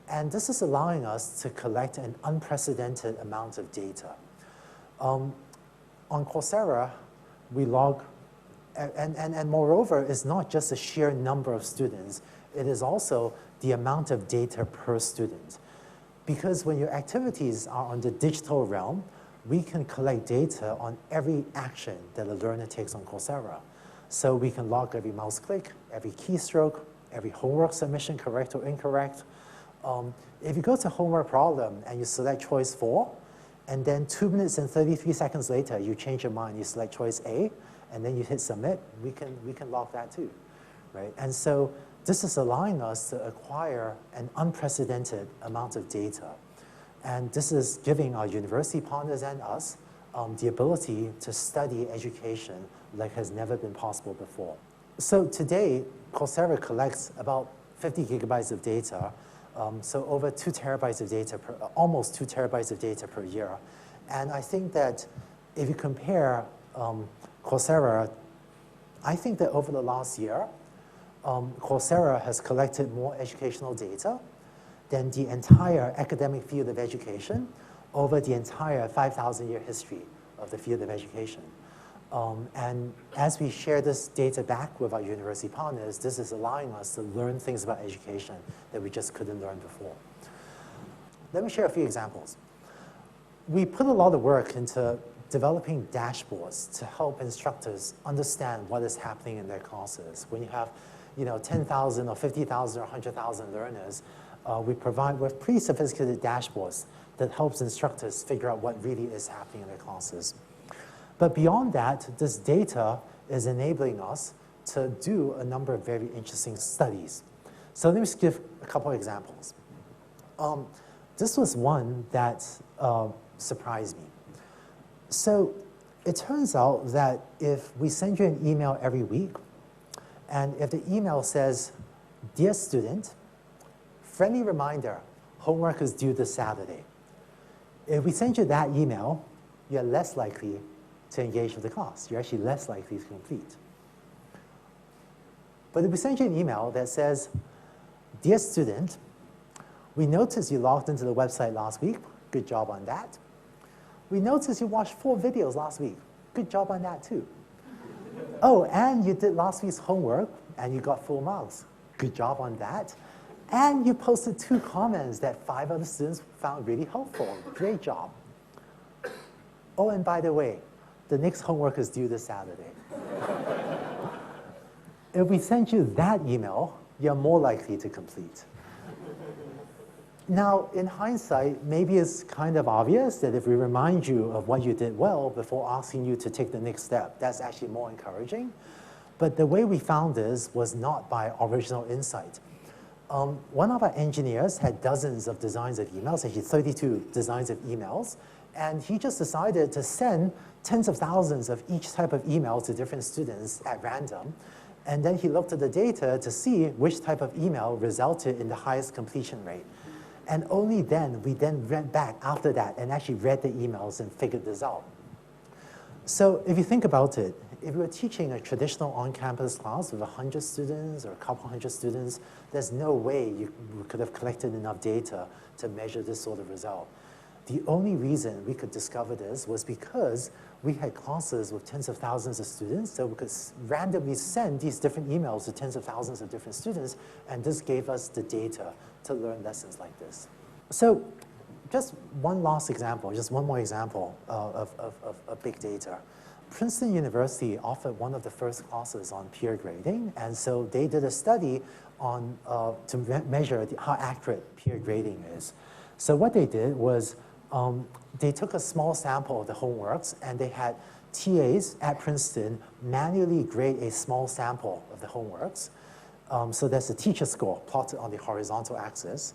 And this is allowing us to collect an unprecedented amount of data. On Coursera, we log, and moreover, it's not just the sheer number of students, it is also the amount of data per student. Because when your activities are on the digital realm, we can collect data on every action that a learner takes on Coursera. So we can log every mouse click, every keystroke, every homework submission, correct or incorrect. If you go to homework problem and you select choice 4, and then 2 minutes and 33 seconds later, you change your mind, you select choice A, and then you hit submit, we can log that too, right? And so this is allowing us to acquire an unprecedented amount of data. And this is giving our university partners and us the ability to study education like has never been possible before. So today, Coursera collects about 50 gigabytes of data, so over 2 terabytes of data, almost 2 terabytes of data per year. And I think that if you compare Coursera, I think that over the last year, Coursera has collected more educational data than the entire academic field of education over the entire 5,000-year history of the field of education. And as we share this data back with our university partners, this is allowing us to learn things about education that we just couldn't learn before. Let me share a few examples. We put a lot of work into developing dashboards to help instructors understand what is happening in their classes. When you have 10,000 or 50,000 or 100,000 learners, we provide with pretty sophisticated dashboards that helps instructors figure out what really is happening in their classes. But beyond that, this data is enabling us to do a number of very interesting studies. So let me just give a couple of examples. This was one that surprised me. So it turns out that if we send you an email every week, and if the email says, "Dear student, friendly reminder, homework is due this Saturday." If we send you that email, you're less likely to engage with the class. You're actually less likely to complete. But if we send you an email that says, "Dear student, we noticed you logged into the website last week. Good job on that. We noticed you watched 4 videos last week. Good job on that too. Oh, and you did last week's homework and you got full marks. Good job on that. And you posted 2 comments that 5 other students found really helpful. Great job. Oh, and by the way, the next homework is due this Saturday." If we send you that email, you're more likely to complete. Now, in hindsight, maybe it's kind of obvious that if we remind you of what you did well before asking you to take the next step, that's actually more encouraging. But the way we found this was not by original insight. One of our engineers had dozens of designs of emails, actually 32 designs of emails, and he just decided to send tens of thousands of each type of email to different students at random. And then he looked at the data to see which type of email resulted in the highest completion rate. And only then, we then went back after that and actually read the emails and figured this out. So if you think about it, if we were teaching a traditional on-campus class with 100 students or a couple hundred students, there's no way you could have collected enough data to measure this sort of result. The only reason we could discover this was because we had classes with tens of thousands of students, so we could randomly send these different emails to tens of thousands of different students, and this gave us the data to learn lessons like this. So just one last example, just one more example of big data. Princeton University offered one of the first classes on peer grading, and so they did a study on, to measure how accurate peer grading is. So what they did was they took a small sample of the homeworks, and they had TAs at Princeton manually grade a small sample of the homeworks. So that's the teacher score plotted on the horizontal axis.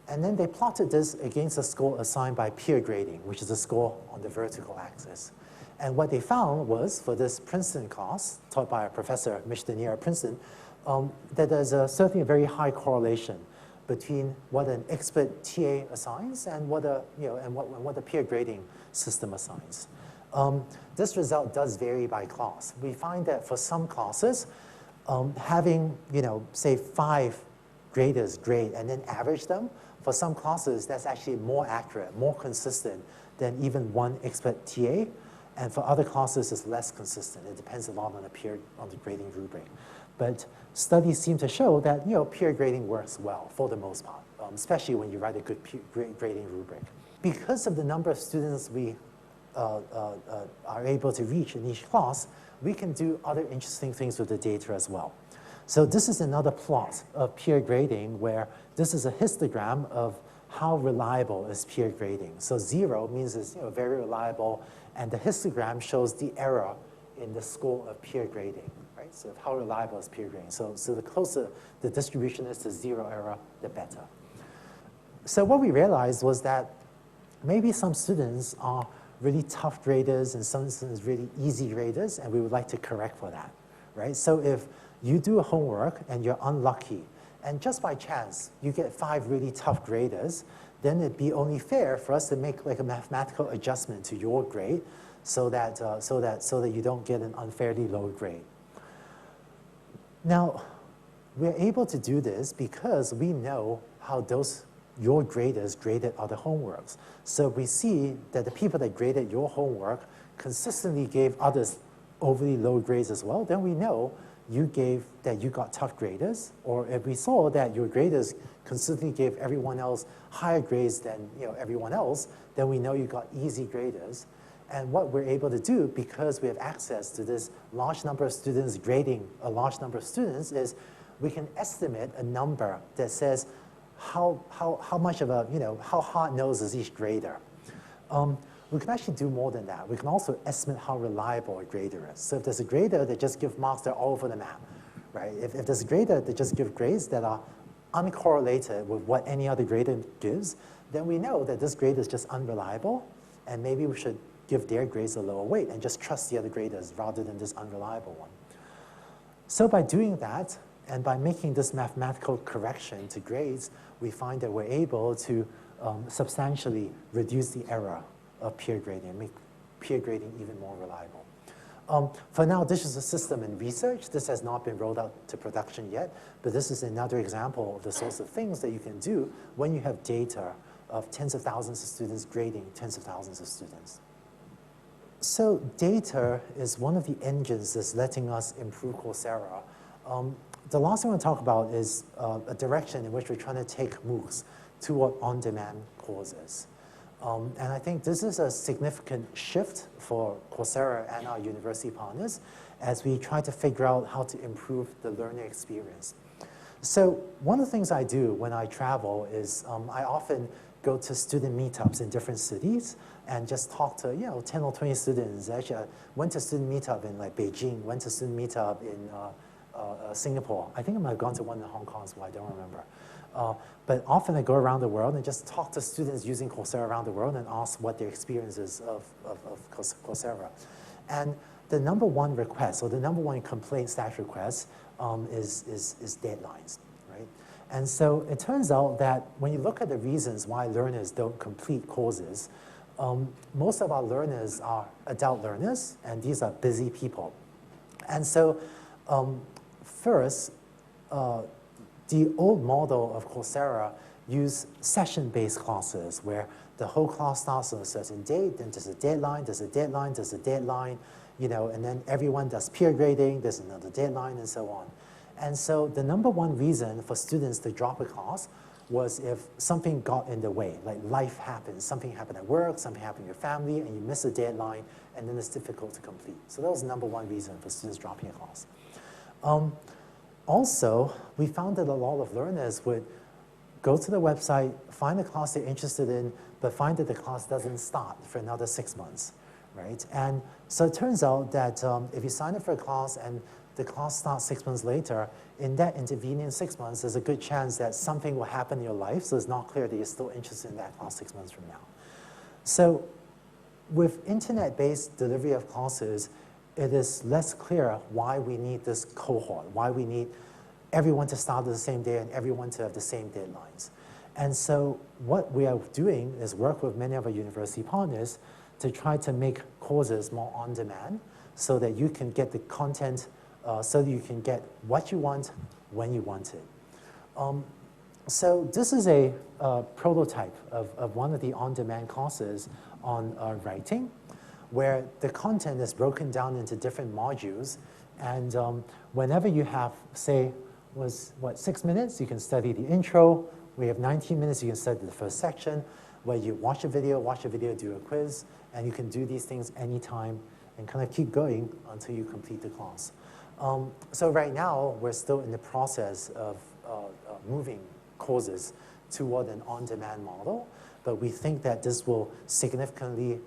And then they plotted this against a score assigned by peer grading, which is a score on the vertical axis. And what they found was, for this Princeton class, taught by a professor, Mich Denier at Princeton, that there's certainly a very high correlation between what an expert TA assigns and what the peer grading system assigns. This result does vary by class. We find that for some classes, having say 5 graders grade and then average them, for some classes that's actually more accurate, more consistent than even one expert TA. And for other classes, it's less consistent. It depends a lot on the grading rubric. But studies seem to show that peer grading works well for the most part, especially when you write a good grading rubric. Because of the number of students we are able to reach in each class, we can do other interesting things with the data as well. So this is another plot of peer grading where this is a histogram of how reliable is peer grading. So 0 means it's very reliable, and the histogram shows the error in the score of peer grading, right? So how reliable is peer grading? So the closer the distribution is to 0 error, the better. So what we realized was that maybe some students are really tough graders and some students really easy graders, and we would like to correct for that, right? So if you do a homework and you're unlucky, and just by chance you get 5 really tough graders, then it'd be only fair for us to make like a mathematical adjustment to your grade so that you don't get an unfairly low grade. Now, we're able to do this because we know how your graders graded other homeworks. So we see that the people that graded your homework consistently gave others overly low grades as well, then we know that you got tough graders, or if we saw that your graders consistently gave everyone else higher grades than everyone else, then we know you got easy graders. And what we're able to do, because we have access to this large number of students grading a large number of students, is we can estimate a number that says how much of how hard-nosed is each grader. We can actually do more than that. We can also estimate how reliable a grader is. So if there's a grader that just gives marks that are all over the map, right? If there's a grader that just gives grades that are uncorrelated with what any other grader gives, then we know that this grader is just unreliable, and maybe we should give their grades a lower weight and just trust the other graders rather than this unreliable one. So by doing that, and by making this mathematical correction to grades, we find that we're able to substantially reduce the error of peer grading and make peer grading even more reliable. For now, this is a system in research. This has not been rolled out to production yet, but this is another example of the sorts of things that you can do when you have data of tens of thousands of students grading tens of thousands of students. So data is one of the engines that's letting us improve Coursera. The last thing I want to talk about is a direction in which we're trying to take MOOCs toward on-demand courses. And I think this is a significant shift for Coursera and our university partners as we try to figure out how to improve the learner experience. So one of the things I do when I travel is I often go to student meetups in different cities and just talk to 10 or 20 students. Actually, I went to student meetup in like Beijing, went to student meetup in Singapore. I think I might have gone to one in Hong Kong as well, I don't remember. But often I go around the world and just talk to students using Coursera around the world and ask what their experience is of Coursera. And the number one request, or the number one complaint / request is deadlines, right? And so it turns out that when you look at the reasons why learners don't complete courses, most of our learners are adult learners, and these are busy people. And so first, the old model of Coursera used session-based classes where the whole class starts on a certain date, then there's a deadline, there's a deadline, there's a deadline, and then everyone does peer grading, there's another deadline, and so on. And so the number one reason for students to drop a class was if something got in the way, like life happens, something happened at work, something happened in your family, and you miss a deadline, and then it's difficult to complete. So that was the number one reason for students dropping a class. Also, we found that a lot of learners would go to the website, find a class they're interested in, but find that the class doesn't start for another 6 months, right? And so it turns out that if you sign up for a class and the class starts 6 months later, in that intervening 6 months, there's a good chance that something will happen in your life, so it's not clear that you're still interested in that class 6 months from now. So with internet-based delivery of classes, it is less clear why we need this cohort, why we need everyone to start on the same day and everyone to have the same deadlines. And so what we are doing is work with many of our university partners to try to make courses more on demand so that you can get the content, so that you can get what you want when you want it. So this is a prototype of one of the on-demand classes on writing, where the content is broken down into different modules. And whenever you have, say, 6 minutes, you can study the intro. We have 19 minutes, you can study the first section, where you watch a video, do a quiz, and you can do these things anytime and kind of keep going until you complete the class. So right now, we're still in the process of moving courses toward an on-demand model. But we think that this will significantly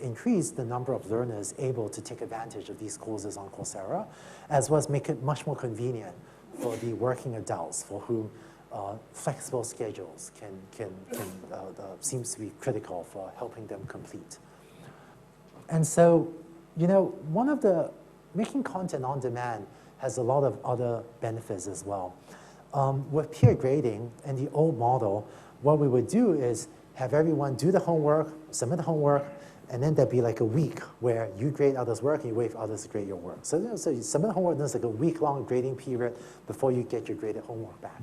increase the number of learners able to take advantage of these courses on Coursera, as well as make it much more convenient for the working adults for whom flexible schedules seems to be critical for helping them complete. And so, making content on demand has a lot of other benefits as well. With peer grading and the old model, what we would do is have everyone do the homework, submit the homework, and then there'd be like a week where you grade others' work and you wait for others to grade your work. So you submit the homework, there's like a week-long grading period before you get your graded homework back.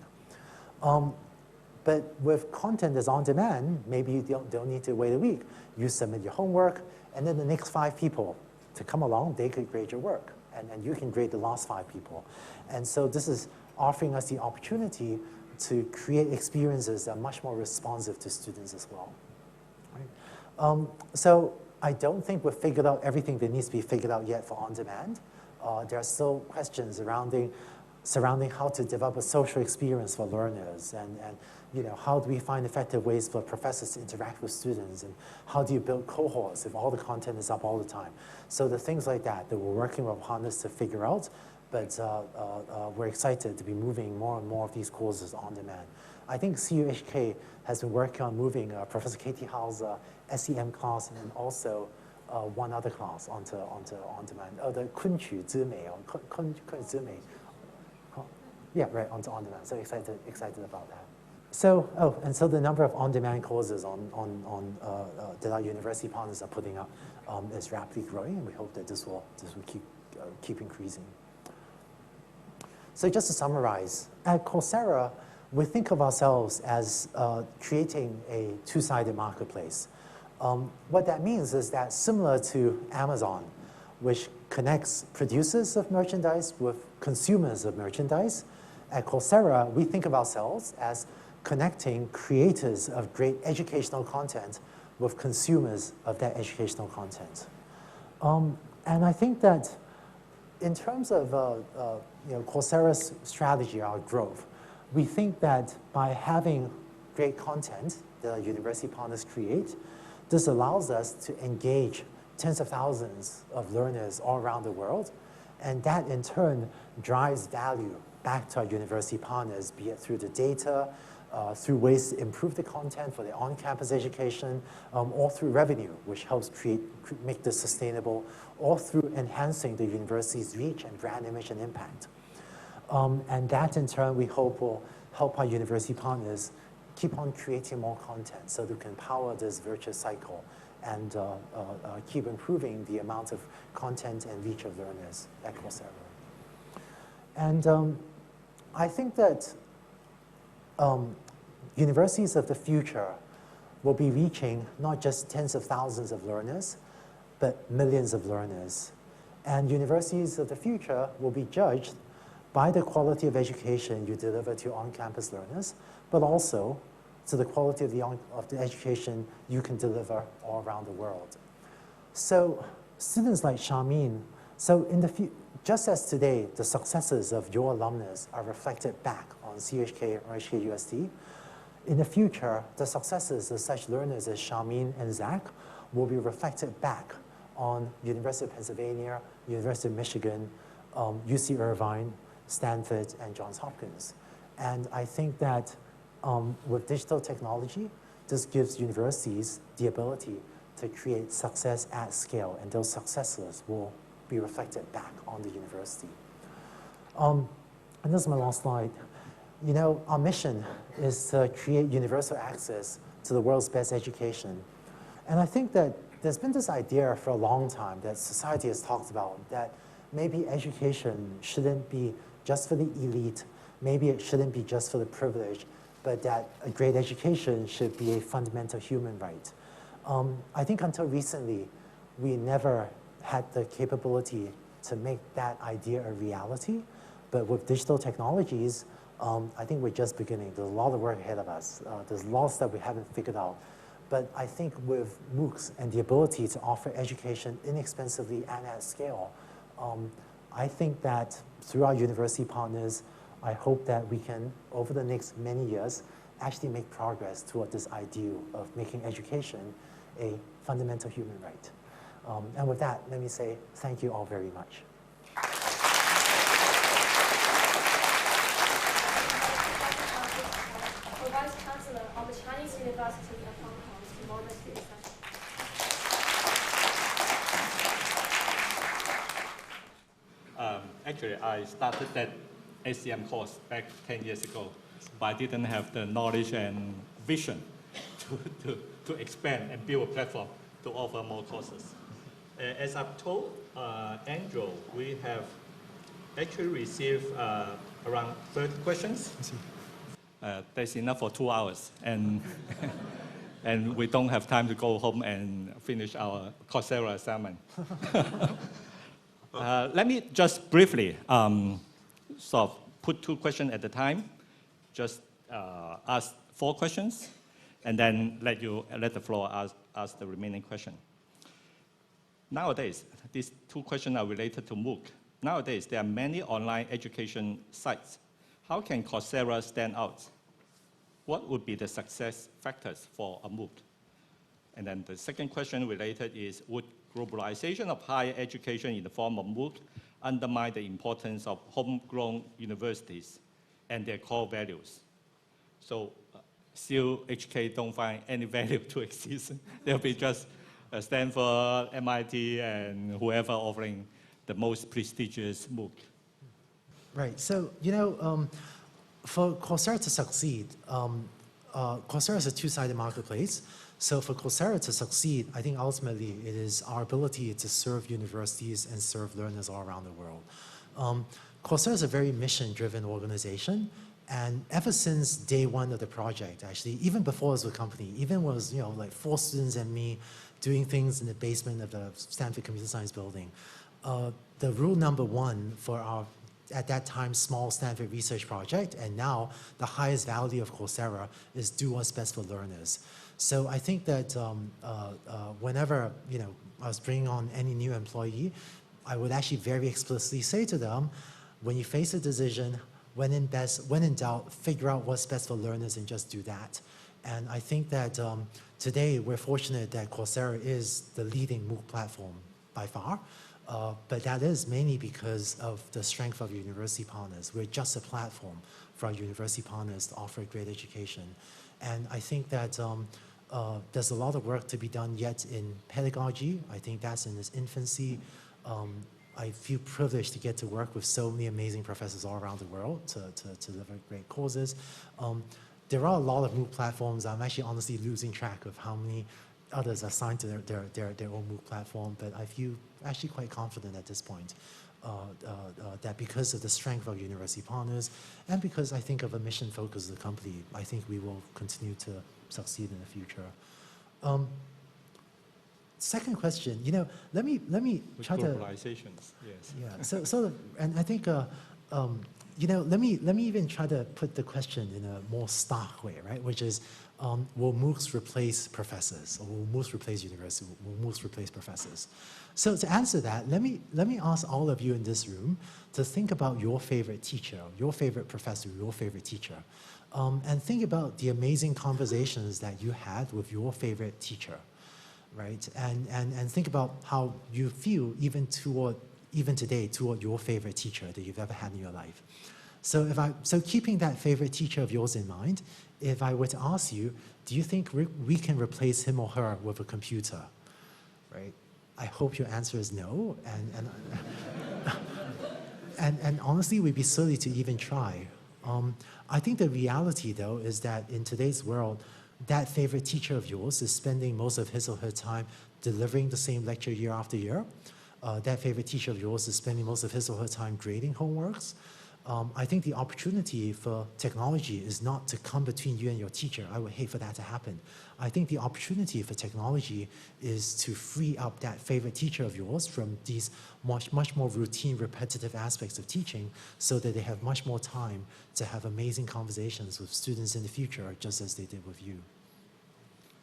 But with content that's on demand, maybe you don't need to wait a week. You submit your homework, and then the next 5 people to come along, they could grade your work, and you can grade the last 5 people. And so this is offering us the opportunity to create experiences that are much more responsive to students as well. Right? So I don't think we've figured out everything that needs to be figured out yet for on-demand. There are still questions surrounding how to develop a social experience for learners, and how do we find effective ways for professors to interact with students, and how do you build cohorts if all the content is up all the time. So the things like that we're working with partners to figure out, but we're excited to be moving more and more of these courses on demand. I think CUHK has been working on moving Professor Katie Howe's SEM class and also one other class onto on demand. The 昆曲之美 or 昆之美. Yeah, right, onto on demand. So excited about that. So, and so the number of on-demand courses that our university partners are putting up is rapidly growing, and we hope that this will keep increasing. So just to summarize, at Coursera, we think of ourselves as creating a two-sided marketplace. What that means is that similar to Amazon, which connects producers of merchandise with consumers of merchandise, at Coursera, we think of ourselves as connecting creators of great educational content with consumers of that educational content. And I think that in terms of Coursera's strategy, our growth, we think that by having great content that our university partners create, this allows us to engage tens of thousands of learners all around the world, and that in turn drives value back to our university partners, be it through the data, through ways to improve the content for their on-campus education, or through revenue, which helps make this sustainable, or through enhancing the university's reach and brand image and impact. And that in turn, we hope will help our university partners keep on creating more content so that we can power this virtuous cycle and keep improving the amount of content and reach of learners at Coursera. And I think that universities of the future will be reaching not just tens of thousands of learners, but millions of learners. And universities of the future will be judged by the quality of education you deliver to on-campus learners, but also to the quality of the education you can deliver all around the world. So students like Charmaine, just as today, the successes of your alumnus are reflected back on CUHK or HKUST, in the future, the successes of such learners as Charmaine and Zach will be reflected back on University of Pennsylvania, University of Michigan, UC Irvine, Stanford, and Johns Hopkins. And I think that with digital technology, this gives universities the ability to create success at scale, and those successes will be reflected back on the university. And this is my last slide. Our mission is to create universal access to the world's best education. And I think that there's been this idea for a long time that society has talked about that maybe education shouldn't be just for the elite, maybe it shouldn't be just for the privileged, but that a great education should be a fundamental human right. I think until recently, we never had the capability to make that idea a reality, but with digital technologies, I think we're just beginning. There's a lot of work ahead of us. There's lots that we haven't figured out. But I think with MOOCs and the ability to offer education inexpensively and at scale, I think that through our university partners, I hope that we can, over the next many years, actually make progress toward this ideal of making education a fundamental human right. And with that, let me say thank you all very much. Vice Chancellor of the Chinese University of Hong Kong to moderate the session. Actually, I started that SEM course back 10 years ago, but I didn't have the knowledge and vision to expand and build a platform to offer more courses. As I've told Andrew, we have actually received around 30 questions. That's enough for 2 hours. And and we don't have time to go home and finish our Coursera assignment. Let me just briefly sort of put 2 questions at a time. Just ask 4 questions, and then let the floor ask the remaining question. Nowadays, these 2 questions are related to MOOC. Nowadays, there are many online education sites. How can Coursera stand out? What would be the success factors for a MOOC? And then the second question related is, would globalization of higher education in the form of MOOC undermine the importance of homegrown universities and their core values? So still HK don't find any value to exist. There'll be just Stanford, MIT, and whoever offering the most prestigious MOOC. Right. So, for Coursera to succeed, Coursera is a 2-sided marketplace. So for Coursera to succeed, I think ultimately it is our ability to serve universities and serve learners all around the world. Coursera is a very mission-driven organization. And ever since day 1 of the project, actually, even before it was a company, even was, like 4 students and me doing things in the basement of the Stanford Computer Science building, the rule number 1 for our, at that time, small Stanford research project, and now the highest value of Coursera is do what's best for learners. So I think that whenever, I was bringing on any new employee, I would actually very explicitly say to them, when you face a decision, when in doubt, figure out what's best for learners and just do that. And I think that today we're fortunate that Coursera is the leading MOOC platform by far, but that is mainly because of the strength of university partners. We're just a platform for our university partners to offer great education. And I think that there's a lot of work to be done yet in pedagogy. I think that's in its infancy. I feel privileged to get to work with so many amazing professors all around the world to deliver great courses. There are a lot of MOOC platforms. I'm actually honestly losing track of how many others are assigned to their own MOOC platform, but I feel actually quite confident at this point that because of the strength of university partners and because I think of a mission focus of the company, I think we will continue to succeed in the future. Second question, let me try to globalizations, yes. Yeah. And I think let me even try to put the question in a more stark way, right? Which is, will MOOCs replace professors, or will MOOCs replace universities? Will MOOCs replace professors? So to answer that, let me ask all of you in this room to think about your favorite teacher, your favorite professor, your favorite teacher, and think about the amazing conversations that you had with your favorite teacher. Right, and think about how you feel even today toward your favorite teacher that you've ever had in your life. So keeping that favorite teacher of yours in mind, if I were to ask you, do you think we can replace him or her with a computer? Right, I hope your answer is no, and honestly, we'd be silly to even try. I think the reality though is that in today's world, that favorite teacher of yours is spending most of his or her time delivering the same lecture year after year. That favorite teacher of yours is spending most of his or her time grading homeworks. I think the opportunity for technology is not to come between you and your teacher. I would hate for that to happen. I think the opportunity for technology is to free up that favorite teacher of yours from these much more routine, repetitive aspects of teaching so that they have much more time to have amazing conversations with students in the future, just as they did with you.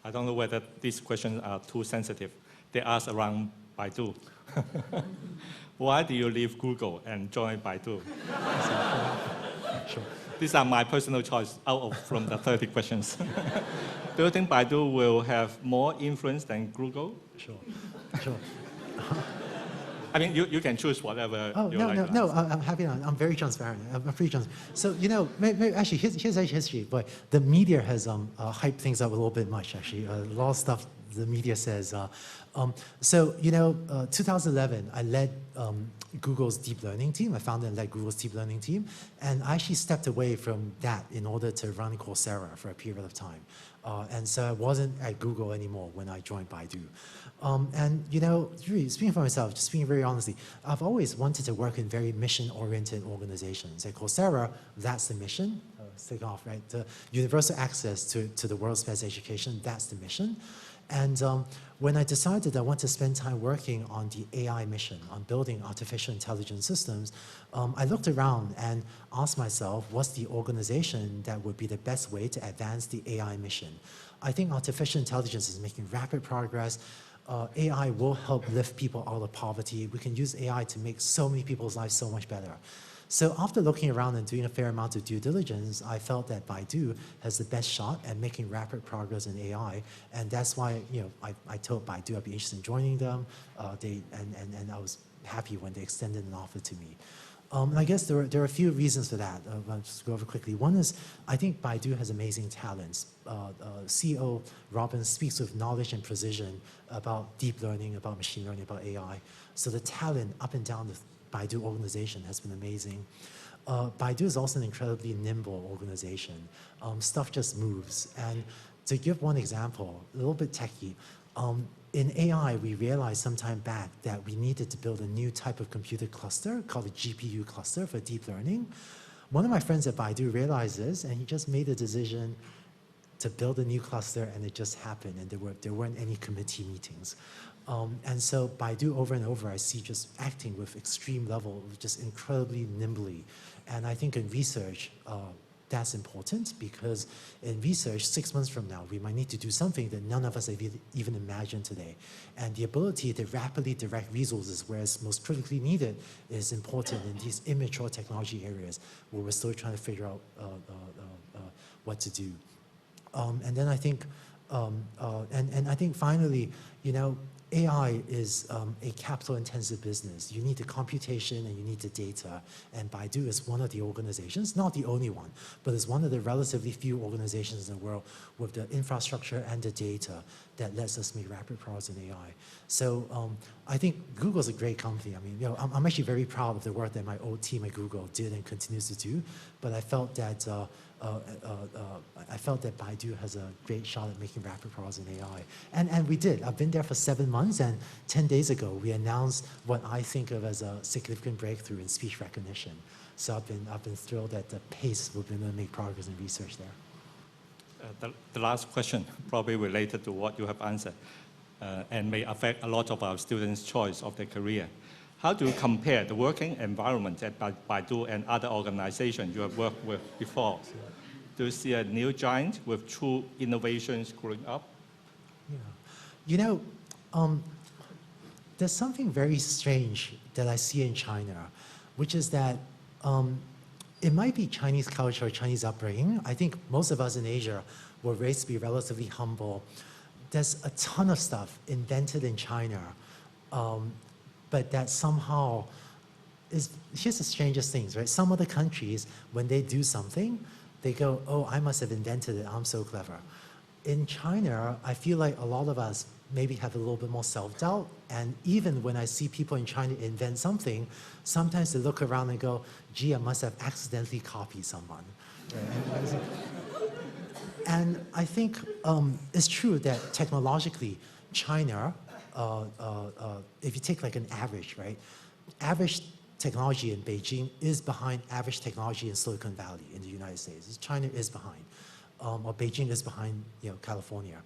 I don't know whether these questions are too sensitive. They ask around Baidu. Why do you leave Google and join Baidu? Sure. These are my personal choice from the 30 questions. Do you think Baidu will have more influence than Google? Sure. I mean, you can choose whatever you like. No, I'm happy. I'm very transparent. I'm pretty transparent. So, maybe actually, here's actually history. But the media has hyped things up a little bit much, actually. A lot of stuff the media says. So, 2011, I led Google's deep learning team. I founded and led Google's deep learning team. And I actually stepped away from that in order to run Coursera for a period of time. And so I wasn't at Google anymore when I joined Baidu. And, really, speaking for myself, just speaking very honestly, I've always wanted to work in very mission-oriented organizations. At Coursera, that's the mission. Take off, right? The universal access to the world's best education, that's the mission. And when I decided I want to spend time working on the AI mission, on building artificial intelligence systems, I looked around and asked myself, what's the organization that would be the best way to advance the AI mission? I think artificial intelligence is making rapid progress. AI will help lift people out of poverty. We can use AI to make so many people's lives so much better. So after looking around and doing a fair amount of due diligence, I felt that Baidu has the best shot at making rapid progress in AI, and that's why I told Baidu I'd be interested in joining them. And I was happy when they extended an offer to me. I guess there are a few reasons for that. I'll just go over quickly. One is I think Baidu has amazing talents. CEO Robin speaks with knowledge and precision about deep learning, about machine learning, about AI. So the talent up and down the Baidu organization has been amazing. Baidu is also an incredibly nimble organization. Stuff just moves. And to give one example, a little bit techie, in AI, we realized some time back that we needed to build a new type of computer cluster called a GPU cluster for deep learning. One of my friends at Baidu realized this, and he just made a decision to build a new cluster, and it just happened, and there weren't any committee meetings. And so Baidu over and over, I see just acting with extreme level, just incredibly nimbly. And I think in research, that's important because in research, 6 months from now, we might need to do something that none of us have even imagined today. And the ability to rapidly direct resources where it's most critically needed is important in these immature technology areas where we're still trying to figure out what to do. And then I think, and I think finally, AI is a capital-intensive business. You need the computation and you need the data. And Baidu is one of the organizations, not the only one, but it's one of the relatively few organizations in the world with the infrastructure and the data that lets us make rapid progress in AI. So I think Google's a great company. I mean, I'm actually very proud of the work that my old team at Google did and continues to do. But I felt that Baidu has a great shot at making rapid progress in AI. And we did. I've been there for 7 months, and 10 days ago, we announced what I think of as a significant breakthrough in speech recognition. So I've been thrilled at the pace we've been able to make progress in research there. The last question, probably related to what you have answered, and may affect a lot of our students' choice of their career. How do you compare the working environment at Baidu and other organizations you have worked with before? Do you see a new giant with true innovations growing up? Yeah. There's something very strange that I see in China, which is that it might be Chinese culture or Chinese upbringing. I think most of us in Asia were raised to be relatively humble. There's a ton of stuff invented in China, but that somehow is, here's the strangest things, right? Some other countries, when they do something, they go, oh, I must have invented it, I'm so clever. In China, I feel like a lot of us maybe have a little bit more self-doubt, and even when I see people in China invent something, sometimes they look around and go, gee, I must have accidentally copied someone. Right? And I think it's true that technologically, China, if you take like an average, right? Average technology in Beijing is behind average technology in Silicon Valley in the United States. China is behind, or Beijing is behind, California.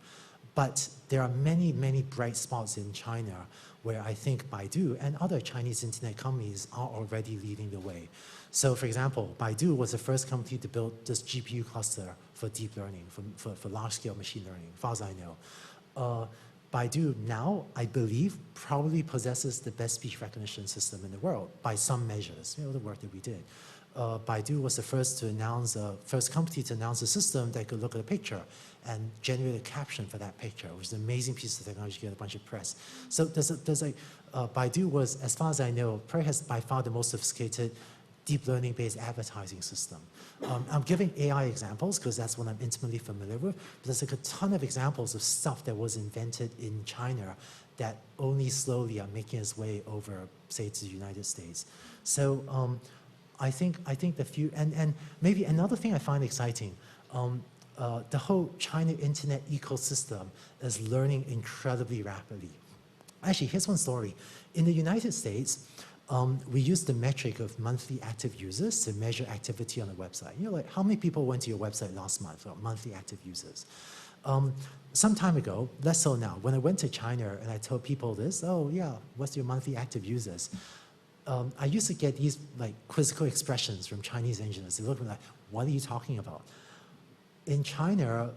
But there are many, many bright spots in China where I think Baidu and other Chinese internet companies are already leading the way. So for example, Baidu was the first company to build this GPU cluster for deep learning, for large-scale machine learning, as far as I know. Baidu now, I believe, probably possesses the best speech recognition system in the world by some measures, the work that we did. Baidu was the first company to announce a system that could look at a picture and generate a caption for that picture, which is an amazing piece of technology to get a bunch of press. So Baidu was, as far as I know, probably has by far the most sophisticated deep learning-based advertising system. I'm giving AI examples because that's what I'm intimately familiar with, but there's like a ton of examples of stuff that was invented in China that only slowly are making its way over, say, to the United States. So I think the few, and maybe another thing I find exciting, the whole China internet ecosystem is learning incredibly rapidly. Actually, here's one story. In the United States, we use the metric of monthly active users to measure activity on a website. You know, like how many people went to your website last month, or monthly active users? Some time ago, less so now, when I went to China and I told people this, oh yeah, what's your monthly active users? I used to get these like quizzical expressions from Chinese engineers. They look at me like, what are you talking about? In China,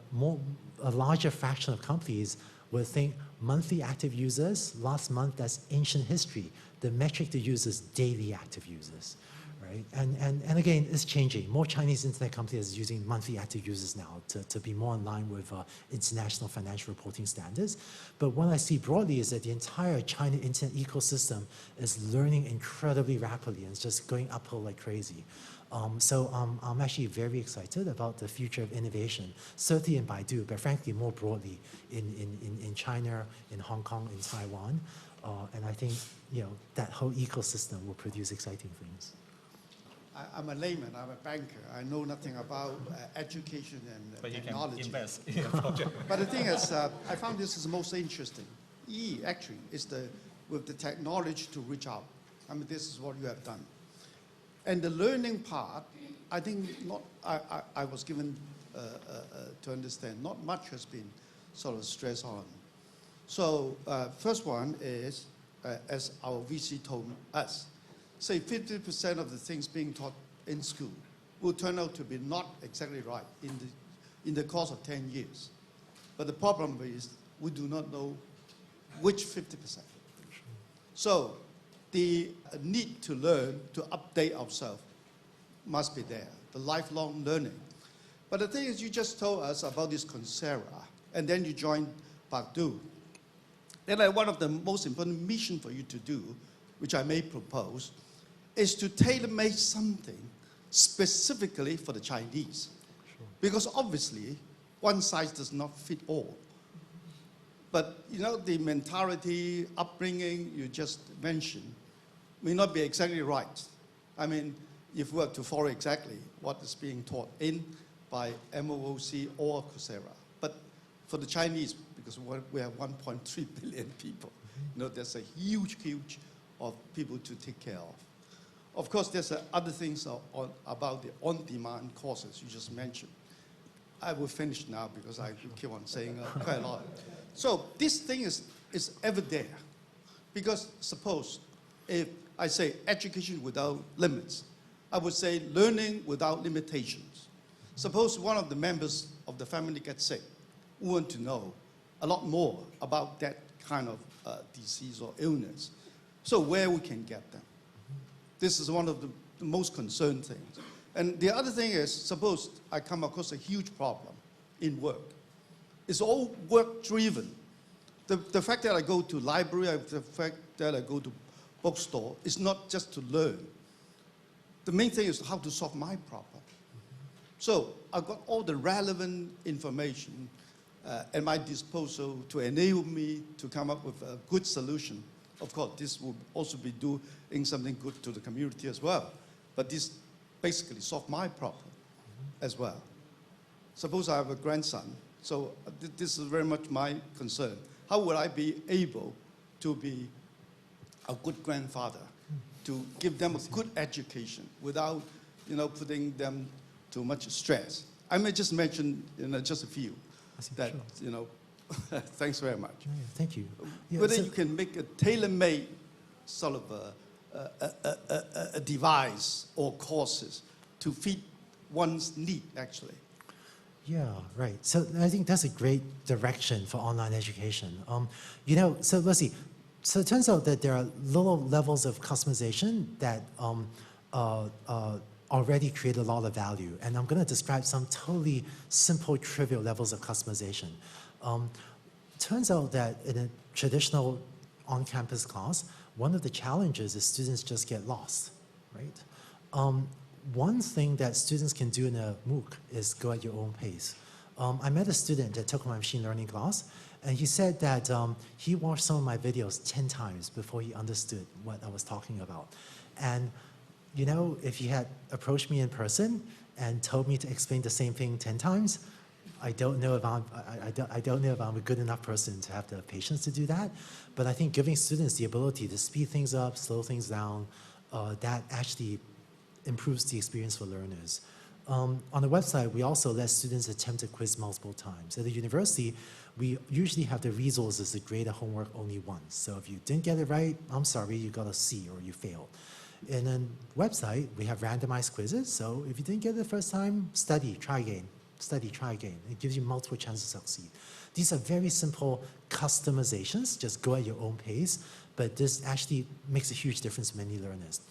a larger fraction of companies would think monthly active users, last month, that's ancient history. The metric to use is daily active users, right? And again, it's changing. More Chinese internet companies are using monthly active users now to be more in line with international financial reporting standards. But what I see broadly is that the entire China internet ecosystem is learning incredibly rapidly and it's just going uphill like crazy. So I'm actually very excited about the future of innovation, certainly in Baidu, but frankly more broadly in China, in Hong Kong, in Taiwan. And I think that whole ecosystem will produce exciting things. I'm a layman, I'm a banker. I know nothing about education and but technology. You can invest in a project. But the thing is, I found this is the most interesting. Actually is with the technology to reach out. I mean, this is what you have done. And the learning part, I think I was given to understand, not much has been sort of stressed on. So first one is, as our VC told us, say 50% of the things being taught in school will turn out to be not exactly right in the course of 10 years. But the problem is we do not know which 50%. So the need to learn, to update ourselves must be there, the lifelong learning. But the thing is, you just told us about this Coursera, and then you joined Baidu. Then one of the most important missions for you to do, which I may propose, is to tailor-make something specifically for the Chinese. Sure. Because obviously, one size does not fit all. But the mentality, upbringing you just mentioned may not be exactly right. I mean, if we were to follow exactly what is being taught by MOOC or Coursera. But for the Chinese, because we have 1.3 billion people, there's a huge of people to take care of. Of course, there's other things about the on-demand courses you just mentioned. I will finish now because I keep on saying quite a lot. So this thing is ever there. Because suppose if I say education without limits, I would say learning without limitations. Suppose one of the members of the family gets sick. We want to know a lot more about that kind of disease or illness. So where we can get them. This is one of the most concerned things. And the other thing is, suppose I come across a huge problem in work. It's all work-driven. The fact that I go to library, the fact that I go to bookstore, is not just to learn. The main thing is how to solve my problem. So I've got all the relevant information at my disposal to enable me to come up with a good solution. Of course, this will also be doing something good to the community as well. But this basically solves my problem as well. Suppose I have a grandson. So this is very much my concern. How will I be able to be a good grandfather, to give them a good education without, putting them too much stress? I may just mention, just a few. That, sure. Thanks very much. Yeah, thank you. Yeah, whether you can make a tailor-made sort of a device or courses to fit one's need, actually. Yeah, right. So I think that's a great direction for online education. So let's see. So it turns out that there are little levels of customization that already create a lot of value. And I'm going to describe some totally simple, trivial levels of customization. Turns out that in a traditional on-campus class, one of the challenges is students just get lost, right? One thing that students can do in a MOOC is go at your own pace. I met a student that took my machine learning class, and he said that he watched some of my videos 10 times before he understood what I was talking about. And you know, if he had approached me in person and told me to explain the same thing 10 times, I don't know if I'm a good enough person to have the patience to do that. But I think giving students the ability to speed things up, slow things down, that actually improves the experience for learners. On the website, we also let students attempt a quiz multiple times. At the university, we usually have the resources to grade a homework only once. So if you didn't get it right, I'm sorry, you got a C or you failed. In a website, we have randomized quizzes. So if you didn't get it the first time, study, try again. Study, try again. It gives you multiple chances to succeed. These are very simple customizations. Just go at your own pace. But this actually makes a huge difference to many learners.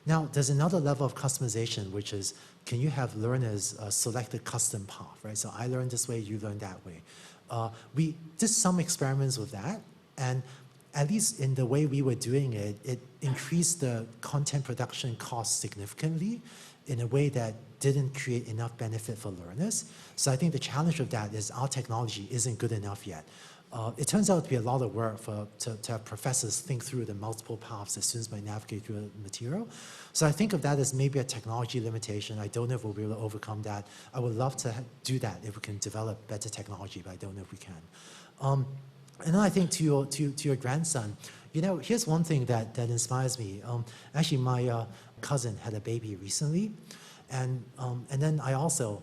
Now, there's another level of customization, which is, can you have learners select a custom path, right? So I learned this way, you learn that way. We did some experiments with that, and at least in the way we were doing it, it increased the content production cost significantly in a way that didn't create enough benefit for learners. So I think the challenge of that is our technology isn't good enough yet. It turns out to be a lot of work to have professors think through the multiple paths that students might navigate through the material. So I think of that as maybe a technology limitation. I don't know if we'll be able to overcome that. I would love to do that if we can develop better technology, but I don't know if we can. And then I think to your grandson, you know, here's one thing that inspires me. Actually, my cousin had a baby recently, and then I also,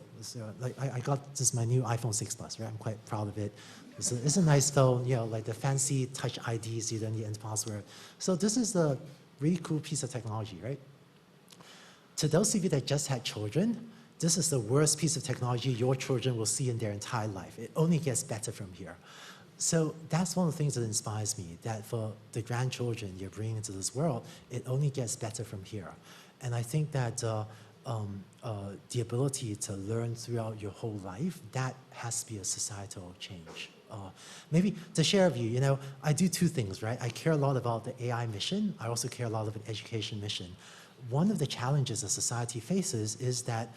I got this my new iPhone 6 Plus, right? I'm quite proud of it. It's a nice phone, you know, like the fancy touch IDs, you don't need any password. So this is a really cool piece of technology, right? To those of you that just had children, this is the worst piece of technology your children will see in their entire life. It only gets better from here. So that's one of the things that inspires me, that for the grandchildren you're bringing into this world, it only gets better from here. And I think that the ability to learn throughout your whole life, that has to be a societal change. Maybe to share with you, you know, I do two things, right? I care a lot about the AI mission. I also care a lot about the education mission. One of the challenges that society faces is that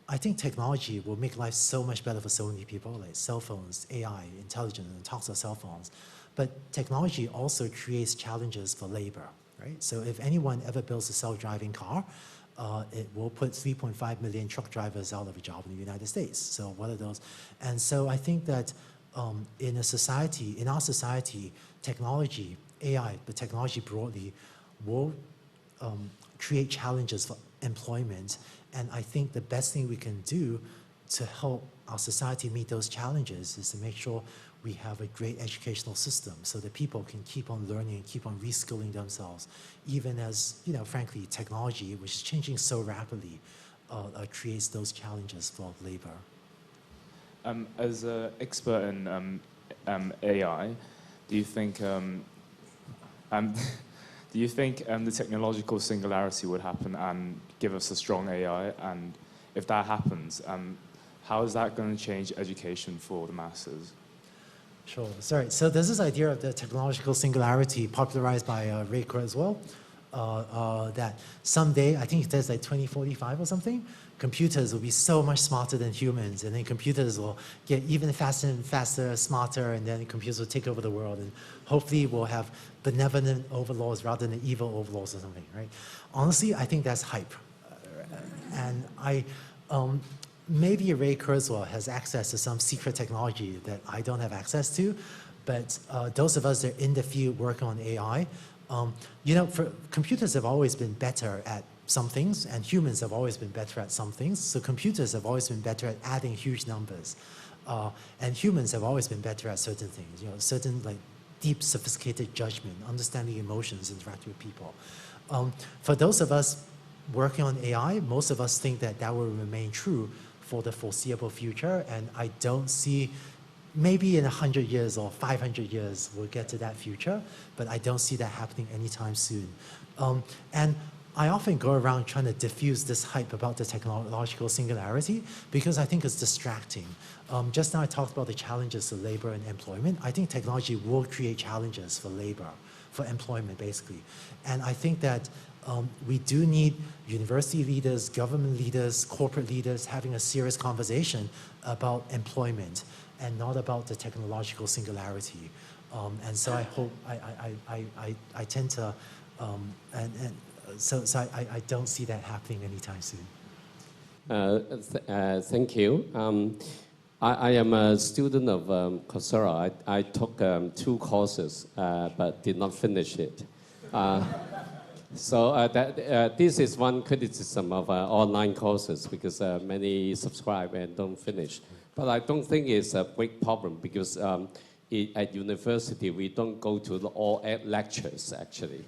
I think technology will make life so much better for so many people, like cell phones, AI, intelligence, and talks of cell phones. But technology also creates challenges for labor, right? So if anyone ever builds a self-driving car, it will put 3.5 million truck drivers out of a job in the United States. So what are those? And so I think that in our society, technology, AI, but technology broadly, will create challenges for employment. And I think the best thing we can do to help our society meet those challenges is to make sure we have a great educational system so that people can keep on learning and keep on reskilling themselves, even as, you know, frankly, technology, which is changing so rapidly, creates those challenges for labor. As an expert in AI, do you think the technological singularity would happen and give us a strong AI? And if that happens, how is that going to change education for the masses? Sure. Sorry. So there's this idea of the technological singularity popularized by Ray Kurzweil, that someday, I think it says like 2045 or something, computers will be so much smarter than humans, and then computers will get even faster and faster, smarter, and then computers will take over the world, and hopefully we'll have benevolent overlords rather than evil overlords or something, right? Honestly, I think that's hype. And maybe Ray Kurzweil has access to some secret technology that I don't have access to, but those of us that are in the field working on AI, you know, computers have always been better at some things, and humans have always been better at some things. So computers have always been better at adding huge numbers, and humans have always been better at certain things, you know, certain like deep, sophisticated judgment, understanding emotions, interacting with people. For those of us working on AI, most of us think that that will remain true for the foreseeable future, and I don't see, maybe in 100 years or 500 years we'll get to that future, but I don't see that happening anytime soon. And I often go around trying to diffuse this hype about the technological singularity because I think it's distracting. Just now I talked about the challenges of labor and employment. I think technology will create challenges for labor, for employment basically. And I think that We do need university leaders, government leaders, corporate leaders having a serious conversation about employment and not about the technological singularity. And so I hope, I tend to, so I don't see that happening anytime soon. Thank you. I am a student of Coursera. I took 2 courses, but did not finish it. So this is one criticism of online courses, because many subscribe and don't finish. But I don't think it's a big problem, because at university we don't go to all lectures, actually.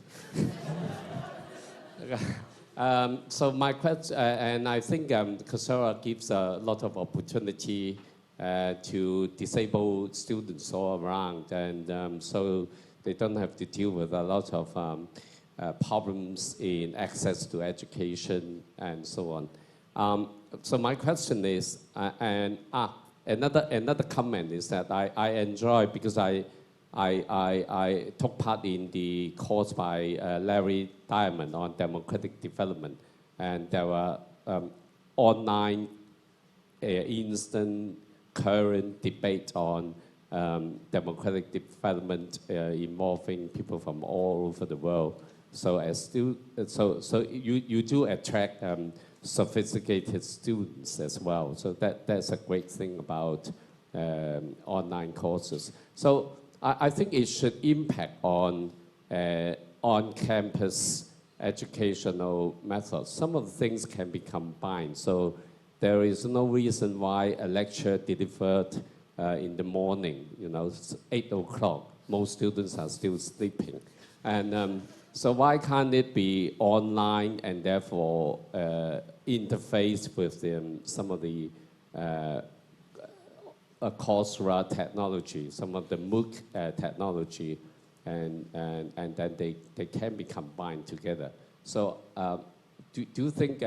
So my question, and I think Coursera gives a lot of opportunity to disabled students all around, and so they don't have to deal with a lot of problems in access to education and so on. So my question is, another comment is that I enjoy, because I took part in the course by Larry Diamond on democratic development, and there were online instant current debate on democratic development involving people from all over the world. So so you do attract sophisticated students as well. So that's a great thing about online courses. So I think it should impact on on-campus educational methods. Some of the things can be combined. So there is no reason why a lecture delivered in the morning, it's 8 o'clock, most students are still sleeping. And so why can't it be online and therefore interface with some of the Coursera technology, some of the MOOC technology, and then they can be combined together. So do you think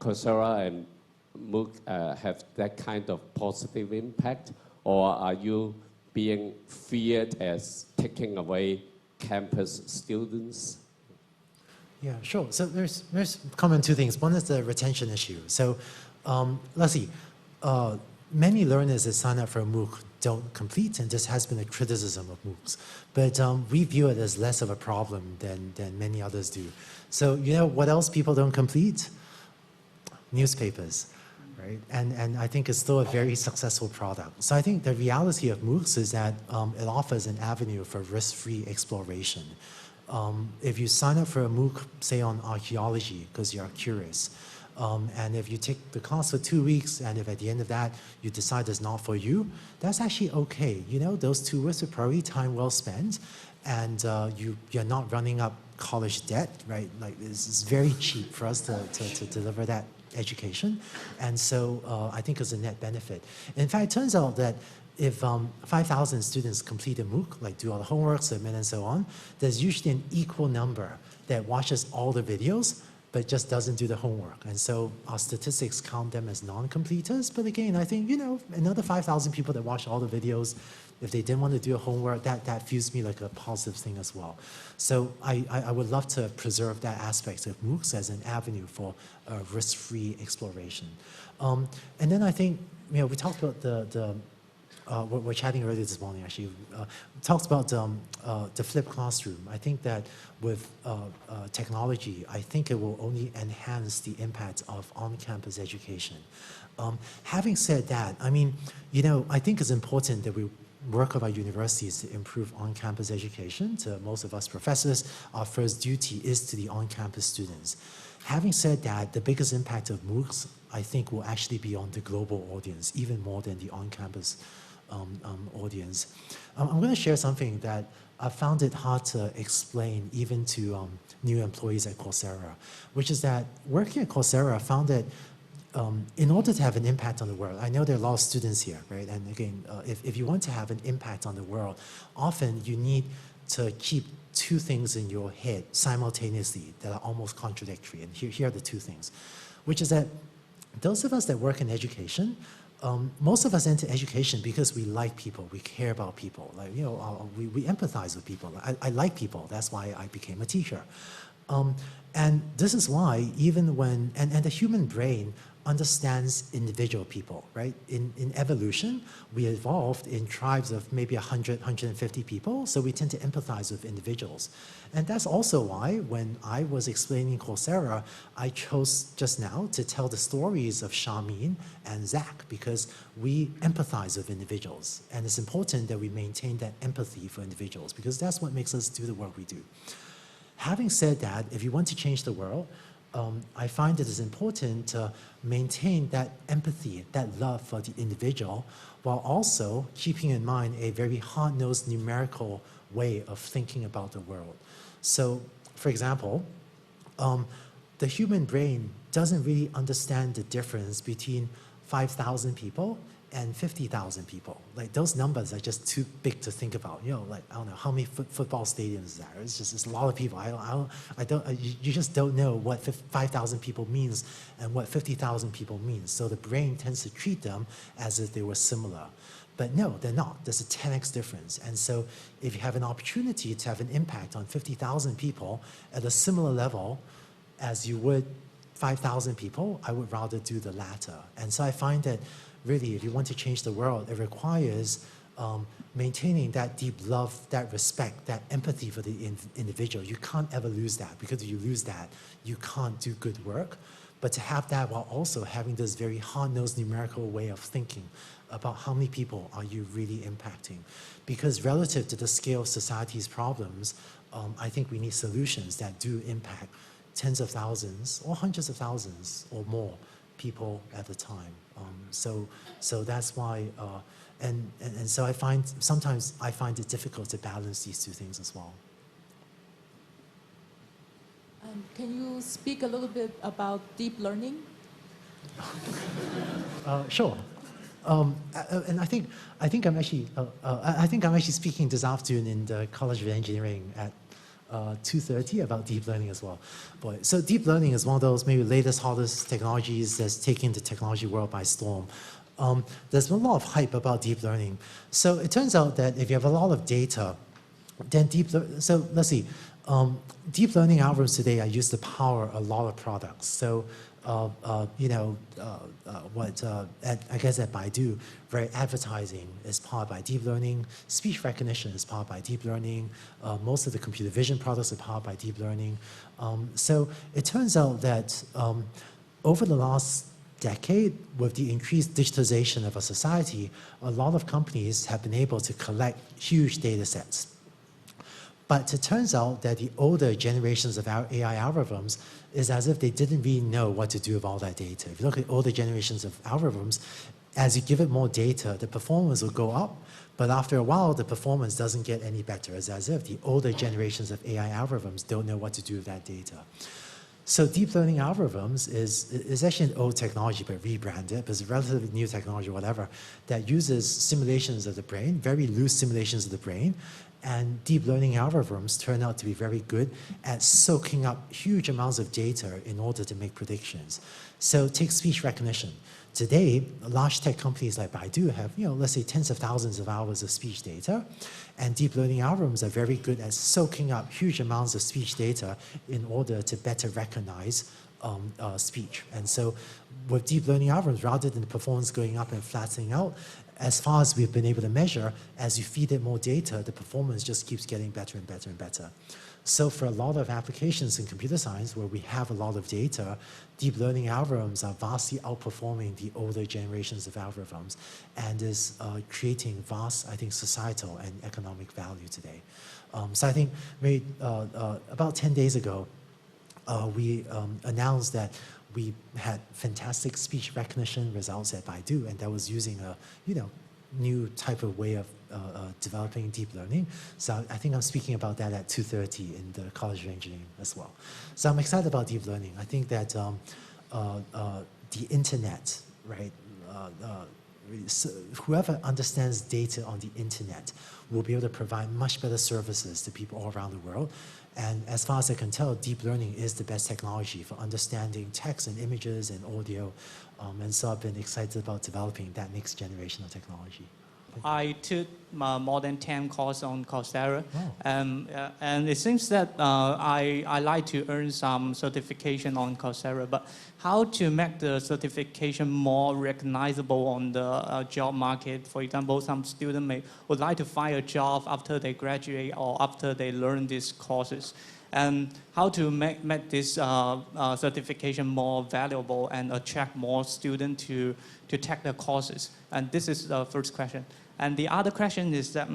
Coursera and MOOC have that kind of positive impact, or are you being feared as taking away campus students? Yeah, sure. So there's common 2 things. One is the retention issue. So let's see. Many learners that sign up for a MOOC don't complete, and this has been a criticism of MOOCs. But we view it as less of a problem than many others do. So what else people don't complete? Newspapers, right? And I think it's still a very successful product. So I think the reality of MOOCs is that it offers an avenue for risk-free exploration. If you sign up for a MOOC, say on archaeology, because you're curious, and if you take the class for 2 weeks, and if at the end of that you decide it's not for you, that's actually okay. Those 2 weeks are probably time well spent, and you're not running up college debt, right? Like, it's very cheap for us to deliver that education, and so I think it's a net benefit. In fact, it turns out that if 5,000 students complete a MOOC, like do all the homework, submit, and so on, there's usually an equal number that watches all the videos but just doesn't do the homework. And so our statistics count them as non-completers. But again, I think, another 5,000 people that watch all the videos, if they didn't want to do a homework, that feels me like a positive thing as well. So I would love to preserve that aspect of MOOCs as an avenue for risk-free exploration. And then I think, we talked about we're chatting earlier this morning, actually. We talked about the flipped classroom. I think that with technology, I think it will only enhance the impact of on-campus education. Having said that, I think it's important that we work with our universities to improve on-campus education. To most of us professors, our first duty is to the on-campus students. Having said that, the biggest impact of MOOCs, I think, will actually be on the global audience, even more than the on-campus audience. I'm going to share something that I found it hard to explain even to new employees at Coursera, which is that working at Coursera, I found that in order to have an impact on the world, I know there are a lot of students here, right? And again, if you want to have an impact on the world, often you need to keep 2 things in your head simultaneously that are almost contradictory. And here are the 2 things, which is that those of us that work in education, most of us enter education because we like people, we care about people, like, we empathize with people. I like people, that's why I became a teacher. And this is why even when, and the human brain understands individual people, right? In evolution, we evolved in tribes of maybe 100, 150 people, so we tend to empathize with individuals. And that's also why when I was explaining Coursera, I chose just now to tell the stories of Charmin and Zach, because we empathize with individuals. And it's important that we maintain that empathy for individuals, because that's what makes us do the work we do. Having said that, if you want to change the world, I find it is important to maintain that empathy, that love for the individual, while also keeping in mind a very hard-nosed numerical way of thinking about the world. So, for example, the human brain doesn't really understand the difference between 5,000 people and 50,000 people. Like, those numbers are just too big to think about. You know, like, I don't know, how many football stadiums is there? It's a lot of people. You just don't know what 5,000 people means and what 50,000 people means. So the brain tends to treat them as if they were similar. But no, they're not. There's a 10x difference. And so if you have an opportunity to have an impact on 50,000 people at a similar level as you would 5,000 people, I would rather do the latter. And so I find that really, if you want to change the world, it requires maintaining that deep love, that respect, that empathy for the individual. You can't ever lose that, because if you lose that, you can't do good work. But to have that while also having this very hard-nosed numerical way of thinking about how many people are you really impacting. Because relative to the scale of society's problems, I think we need solutions that do impact tens of thousands or hundreds of thousands or more people at a time. So that's why, and so sometimes I find it difficult to balance these two things as well. Can you speak a little bit about deep learning? Sure. And I think I'm actually speaking this afternoon in the College of Engineering at 2:30 about deep learning as well. Boy, so deep learning is one of those maybe latest, hottest technologies that's taking the technology world by storm. There's been a lot of hype about deep learning. So it turns out that if you have a lot of data, then so let's see, deep learning algorithms today are used to power a lot of products. So I guess at Baidu, advertising is powered by deep learning, speech recognition is powered by deep learning, most of the computer vision products are powered by deep learning. So it turns out that over the last decade, with the increased digitalization of our society, a lot of companies have been able to collect huge data sets. But it turns out that the older generations of our AI algorithms is as if they didn't really know what to do with all that data. If you look at older generations of algorithms, as you give it more data, the performance will go up, but after a while, the performance doesn't get any better. It's as if the older generations of AI algorithms don't know what to do with that data. So deep learning algorithms is actually an old technology, but rebranded, but it's a relatively new technology, whatever, that uses simulations of the brain, very loose simulations of the brain, and deep learning algorithms turn out to be very good at soaking up huge amounts of data in order to make predictions. So take speech recognition. Today, large tech companies like Baidu have, let's say tens of thousands of hours of speech data, and deep learning algorithms are very good at soaking up huge amounts of speech data in order to better recognize speech. And so with deep learning algorithms, rather than the performance going up and flattening out, as far as we've been able to measure, as you feed it more data, the performance just keeps getting better and better and better. So for a lot of applications in computer science where we have a lot of data, deep learning algorithms are vastly outperforming the older generations of algorithms and is creating vast, I think, societal and economic value today. So I think maybe about 10 days ago, we announced that we had fantastic speech recognition results at Baidu, and that was using a new type of way of developing deep learning. So I think I'm speaking about that at 2:30 in the College of Engineering as well. So I'm excited about deep learning. I think that the internet, right? So whoever understands data on the internet will be able to provide much better services to people all around the world. And as far as I can tell, deep learning is the best technology for understanding text and images and audio. And so I've been excited about developing that next generation of technology. I took more than 10 courses on Coursera, Oh. and it seems that I like to earn some certification on Coursera, but how to make the certification more recognizable on the job market? For example, some students would like to find a job after they graduate or after they learn these courses. And how to make this certification more valuable and attract more students to take the courses? And this is the first question. And the other question is that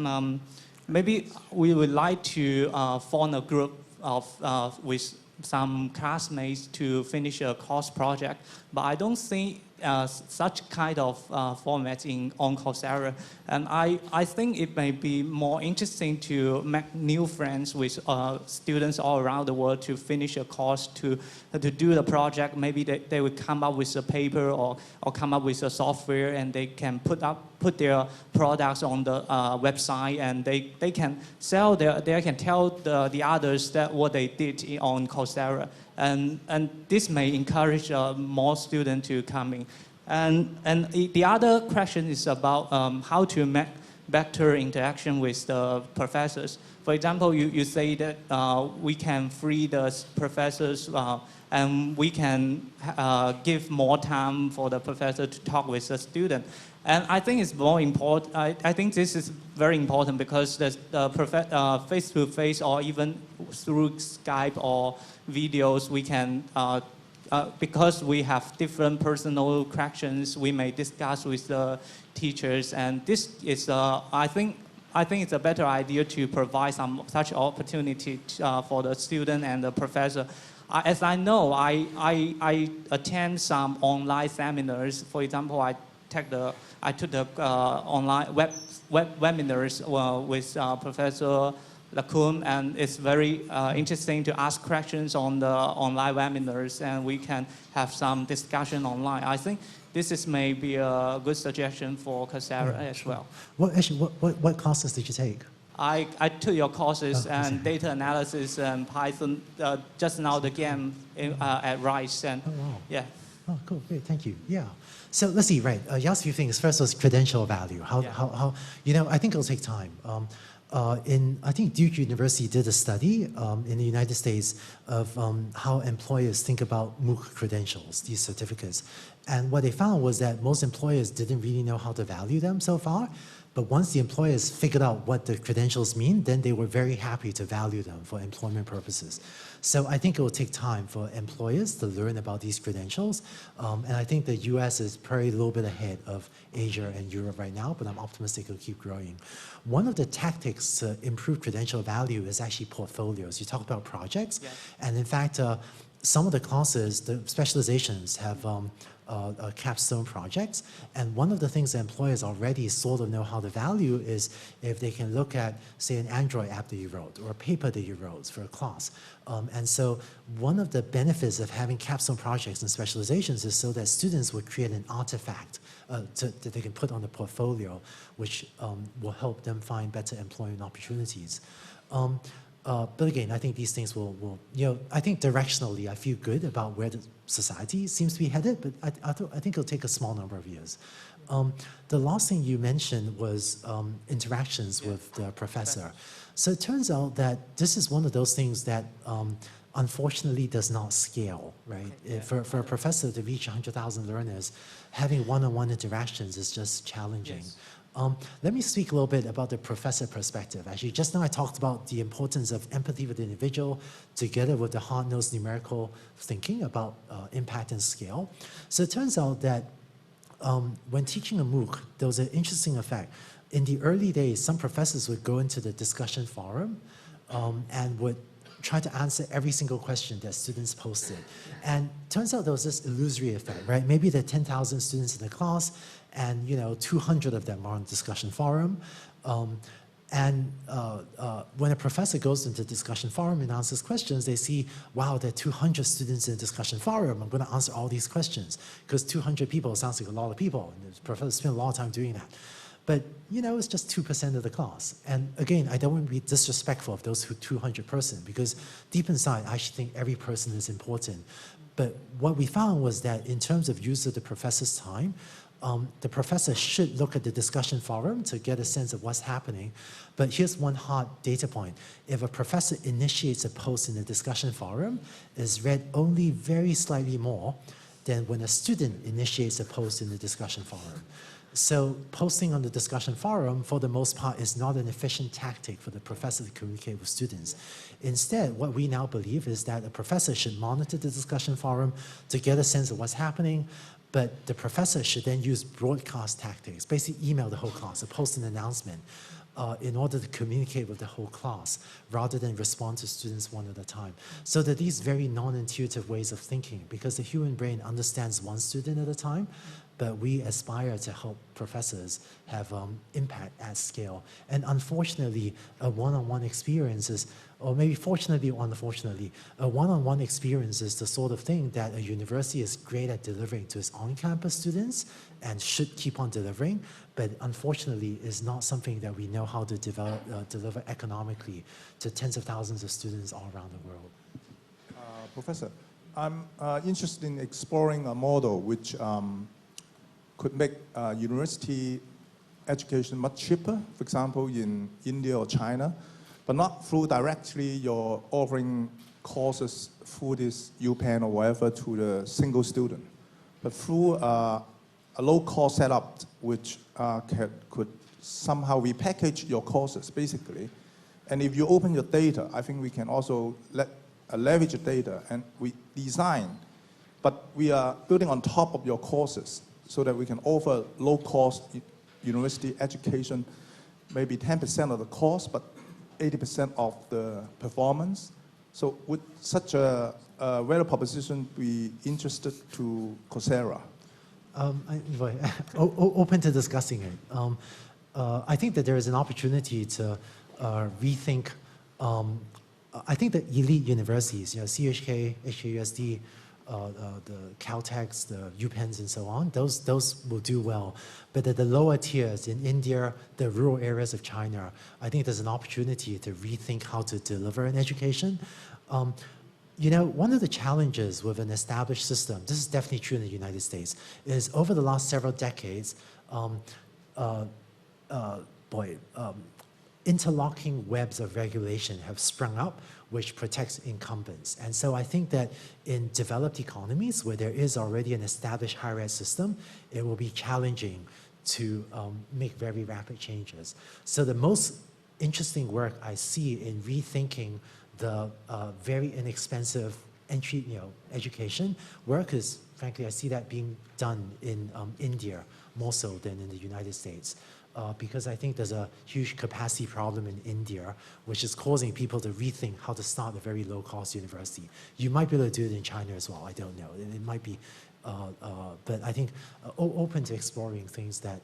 maybe we would like to form a group of with some classmates to finish a course project, but I don't see such kind of format on Coursera. And I think it may be more interesting to make new friends with students all around the world to finish a course, to do the project. Maybe they would come up with a paper or come up with a software, and they can put their products on the website, and they can sell they can tell the others that what they did on Coursera. And this may encourage more students to come in. And the other question is about how to make better interaction with the professors. For example, you say that we can free the professors and we can give more time for the professor to talk with the student. And I think it's more important. I think this is very important because the face-to-face or even through Skype or videos, we can, because we have different personal questions, we may discuss with the teachers. And this is, I think it's a better idea to provide some such opportunity for the student and the professor. As I know, I attend some online seminars. For example, I took the online webinars with Professor Lacombe, and it's very interesting to ask questions on the online webinars, and we can have some discussion online. I think this is maybe a good suggestion for Coursera as well. What classes did you take? I took your courses and data analysis and Python, just now the game at Rice. And wow. Yeah. Oh, cool, great, thank you. Yeah. So let's see, right, you asked a few things. First was credential value. How I think it'll take time. I think Duke University did a study in the United States of how employers think about MOOC credentials, these certificates. And what they found was that most employers didn't really know how to value them so far. But once the employers figured out what the credentials mean, then they were very happy to value them for employment purposes. So I think it will take time for employers to learn about these credentials. And I think the US is probably a little bit ahead of Asia and Europe right now, but I'm optimistic it'll keep growing. One of the tactics to improve credential value is actually portfolios. You talked about projects, and in fact, some of the classes, the specializations have capstone projects. And one of the things that employers already sort of know how to value is if they can look at, say, an Android app that you wrote or a paper that you wrote for a class. And so one of the benefits of having capstone projects and specializations is so that students would create an artifact that they can put on the portfolio, which will help them find better employment opportunities. But again, I think these things will I think directionally I feel good about where the society seems to be headed, but I think it'll take a small number of years. The last thing you mentioned was interactions with the professor. So it turns out that this is one of those things that unfortunately does not scale, right? For a professor to reach 100,000 learners, having one-on-one interactions is just challenging. Yes. Let me speak a little bit about the professor perspective. Actually, just now I talked about the importance of empathy with the individual together with the hard-nosed numerical thinking about impact and scale. So it turns out that when teaching a MOOC, there was an interesting effect. In the early days, some professors would go into the discussion forum and would try to answer every single question that students posted. And turns out there was this illusory effect, right? Maybe there are 10,000 students in the class, and 200 of them are on the discussion forum. When a professor goes into the discussion forum and answers questions, they see, wow, there are 200 students in the discussion forum. I'm going to answer all these questions. Because 200 people sounds like a lot of people, and the professor spent a lot of time doing that. But, it's just 2% of the class. And again, I don't want to be disrespectful of those 200 person, because deep inside, I actually think every person is important. But what we found was that in terms of use of the professor's time, the professor should look at the discussion forum to get a sense of what's happening. But here's one hard data point. If a professor initiates a post in the discussion forum, it's read only very slightly more than when a student initiates a post in the discussion forum. So posting on the discussion forum, for the most part, is not an efficient tactic for the professor to communicate with students. Instead, what we now believe is that a professor should monitor the discussion forum to get a sense of what's happening, but the professor should then use broadcast tactics, basically email the whole class or post an announcement in order to communicate with the whole class rather than respond to students one at a time. So there are these very non-intuitive ways of thinking because the human brain understands one student at a time, but we aspire to help professors have impact at scale. And unfortunately, a one-on-one experience is, or maybe fortunately or unfortunately, a one-on-one experience is the sort of thing that a university is great at delivering to its on-campus students and should keep on delivering, but unfortunately is not something that we know how to deliver economically to tens of thousands of students all around the world. Professor, I'm interested in exploring a model which could make university education much cheaper, for example, in India or China, but not through directly you're offering courses through this UPenn or whatever to the single student, but through a low-cost setup which could somehow repackage your courses, basically. And if you open your data, I think we can also leverage the data and we design, but we are building on top of your courses so that we can offer low-cost university education, maybe 10% of the cost, but 80% of the performance. So would such a value proposition be interested to Coursera? Open to discussing it. I think that there is an opportunity to rethink. I think that elite universities, CHK, HKUSD, the Caltechs, the UPenns, and so on, those will do well. But at the lower tiers in India, the rural areas of China, I think there's an opportunity to rethink how to deliver an education. One of the challenges with an established system, this is definitely true in the United States, is over the last several decades, interlocking webs of regulation have sprung up which protects incumbents. And so I think that in developed economies where there is already an established higher ed system, it will be challenging to make very rapid changes. So the most interesting work I see in rethinking the very inexpensive entry, education work is, frankly, I see that being done in India more so than in the United States. Because I think there's a huge capacity problem in India, which is causing people to rethink how to start a very low-cost university. You might be able to do it in China as well, I don't know. It might be, but I think open to exploring things that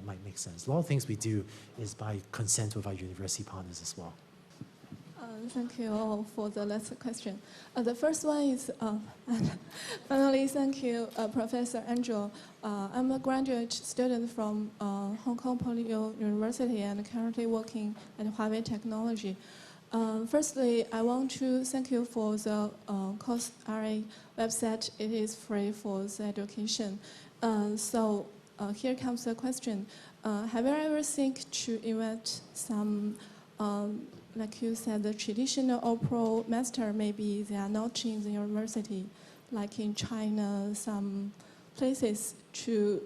might make sense. A lot of things we do is by consent with our university partners as well. Thank you all for the last question. The first one is, finally, thank you, Professor Andrew. I'm a graduate student from Hong Kong Poly University and currently working at Huawei Technology. Firstly, I want to thank you for the Coursera website. It is free for the education. So here comes the question. Have you ever think to invent some like you said, the traditional or pro master, maybe they are not in the university, like in China, some places to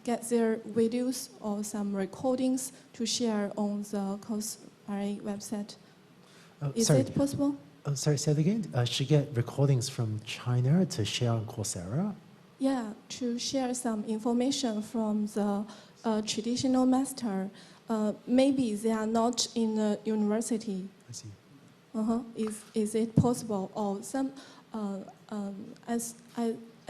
get their videos or some recordings to share on the Coursera website. Is it possible? Sorry, say that again? Should get recordings from China to share on Coursera? Yeah, to share some information from the traditional master. Maybe they are not in the university. I see. Is it possible? Or some, as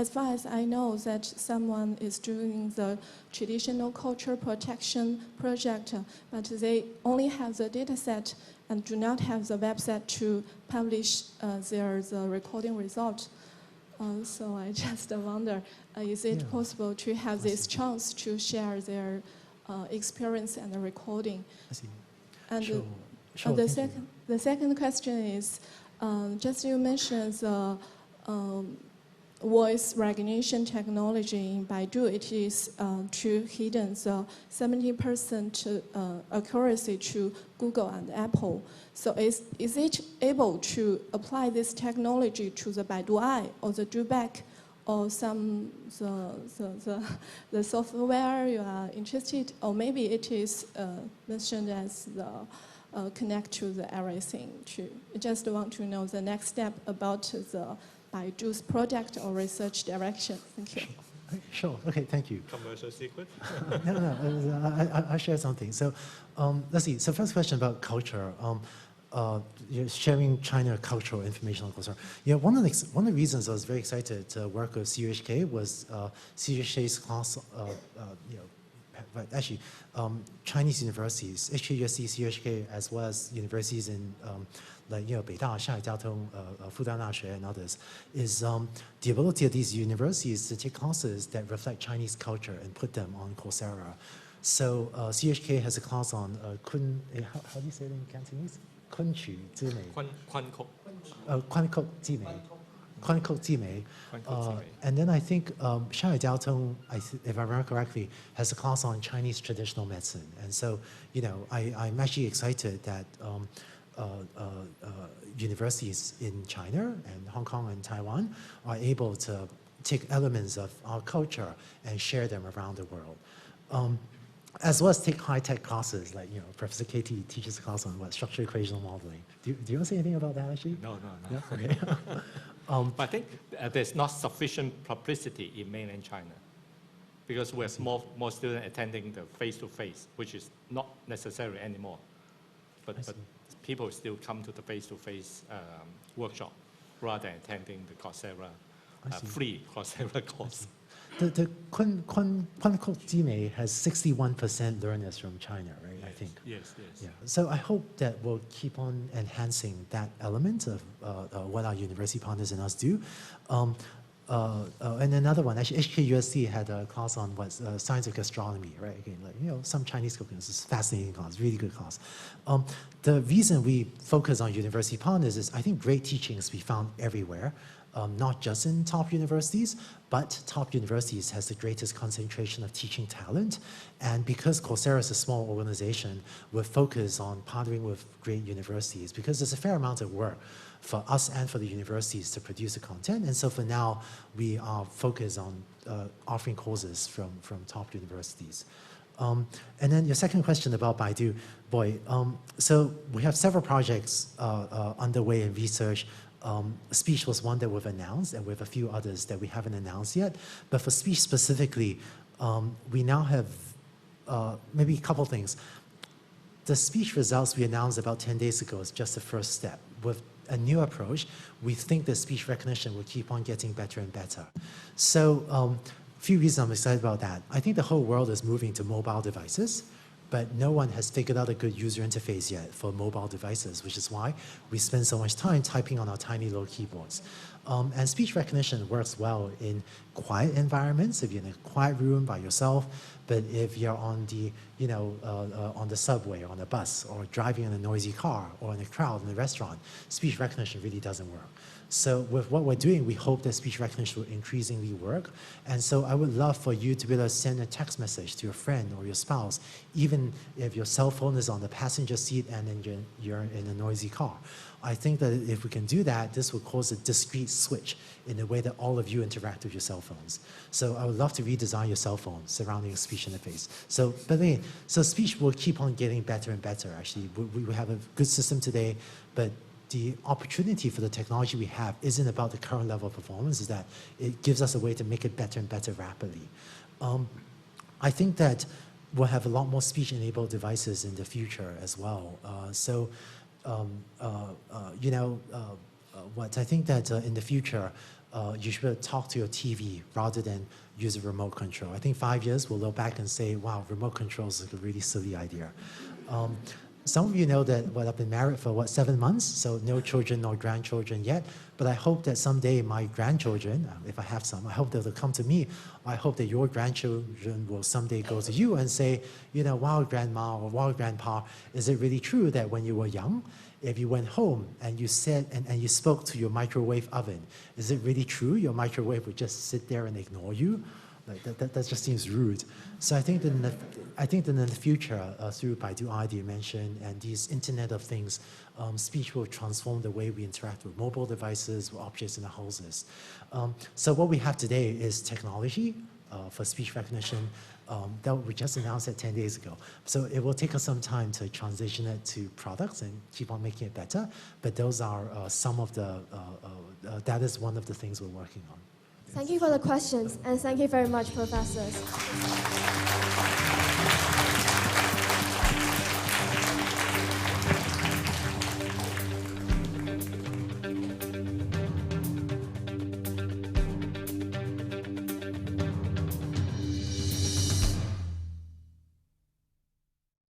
far as I know, that someone is doing the traditional culture protection project, but they only have the data set and do not have the website to publish the recording result. So I just wonder, is it possible to have this chance to share their experience and the recording? I see. And Sure, the second question is, just you mentioned voice recognition technology in Baidu, it is too hidden, so 70% accuracy to Google and Apple. So is it able to apply this technology to the Baidu Eye or the DuBack or some the software you are interested, or maybe it is mentioned as the connect to the everything too. I just want to know the next step about the Baidu's product or research direction. Thank you. Sure. Okay. Thank you. Commercial secret? No. I'll share something. So, let's see. So, first question about culture. You're sharing China cultural informational culture. Yeah, one of the reasons I was very excited to work with CUHK was CUHK's class. But actually, Chinese universities, HKUSC, CUHK, as well as universities in like Beida, Shanghai Jiao Tong, Fudan Daxue, and others, is the ability of these universities to take classes that reflect Chinese culture and put them on Coursera. So CUHK has a class on how do you say it in Cantonese? 昆曲之美. 昆曲之美. 昆曲之美. And then I think Shanghai Jiao Tong, if I remember correctly, has a class on Chinese traditional medicine. And so, I'm actually excited that universities in China and Hong Kong and Taiwan are able to take elements of our culture and share them around the world. As well as take high-tech classes, like, Professor KT teaches a class on structural equational modeling. Do you want to say anything about that, actually? No. Yeah? Okay. But I think there's not sufficient publicity in mainland China because we have more students attending the face-to-face, which is not necessary anymore. But people still come to the face-to-face workshop rather than attending the Coursera, free Coursera course. The Kunku Jimei has 61% learners from China, right? Yes, I think. Yes. Yeah. So I hope that we'll keep on enhancing that element of what our university partners and us do. And another one, actually, HKUSC had a class on scientific astronomy, right? Again, some Chinese cooking. This is a fascinating class, really good class. The reason we focus on university partners is I think great teaching is to be found everywhere. Not just in top universities, but top universities has the greatest concentration of teaching talent. And because Coursera is a small organization, we're focused on partnering with great universities because there's a fair amount of work for us and for the universities to produce the content. And so for now, we are focused on offering courses from top universities. And then your second question about Baidu, so we have several projects underway in research. Speech was one that we've announced, and we have a few others that we haven't announced yet. But for speech specifically, we now have maybe a couple things. The speech results we announced about 10 days ago is just the first step. With a new approach, we think that speech recognition will keep on getting better and better. So a few reasons I'm excited about that. I think the whole world is moving to mobile devices, but no one has figured out a good user interface yet for mobile devices, which is why we spend so much time typing on our tiny little keyboards. And speech recognition works well in quiet environments, if you're in a quiet room by yourself, but if you're on the, on the subway, or on a bus, or driving in a noisy car, or in a crowd in a restaurant, speech recognition really doesn't work. So with what we're doing, we hope that speech recognition will increasingly work. And so I would love for you to be able to send a text message to your friend or your spouse, even if your cell phone is on the passenger seat and then you're in a noisy car. I think that if we can do that, this will cause a discrete switch in the way that all of you interact with your cell phones. So I would love to redesign your cell phone surrounding a speech interface. So, but again, so speech will keep on getting better and better, actually. We have a good system today, but the opportunity for the technology we have isn't about the current level of performance, is that it gives us a way to make it better and better rapidly. I think that we'll have a lot more speech-enabled devices in the future as well. What I think that in the future, you should talk to your TV rather than use a remote control. I think 5 years we'll look back and say, wow, remote control is a really silly idea. Some of you know that I've been married for 7 months, so no children nor grandchildren yet. But I hope that someday my grandchildren, if I have some, I hope that they'll come to me. I hope that your grandchildren will someday go to you and say, wow, grandma or wow, grandpa, is it really true that when you were young, if you went home and you said and you spoke to your microwave oven, is it really true your microwave would just sit there and ignore you? Like that just seems rude. So I think that in the future, through Baidu Eye you mentioned, and these Internet of Things, speech will transform the way we interact with mobile devices, with objects in the houses. So what we have today is technology for speech recognition that we just announced it 10 days ago. So it will take us some time to transition it to products and keep on making it better. But those are some of the, that is one of the things we're working on. Thank you for the questions, and thank you very much, professors.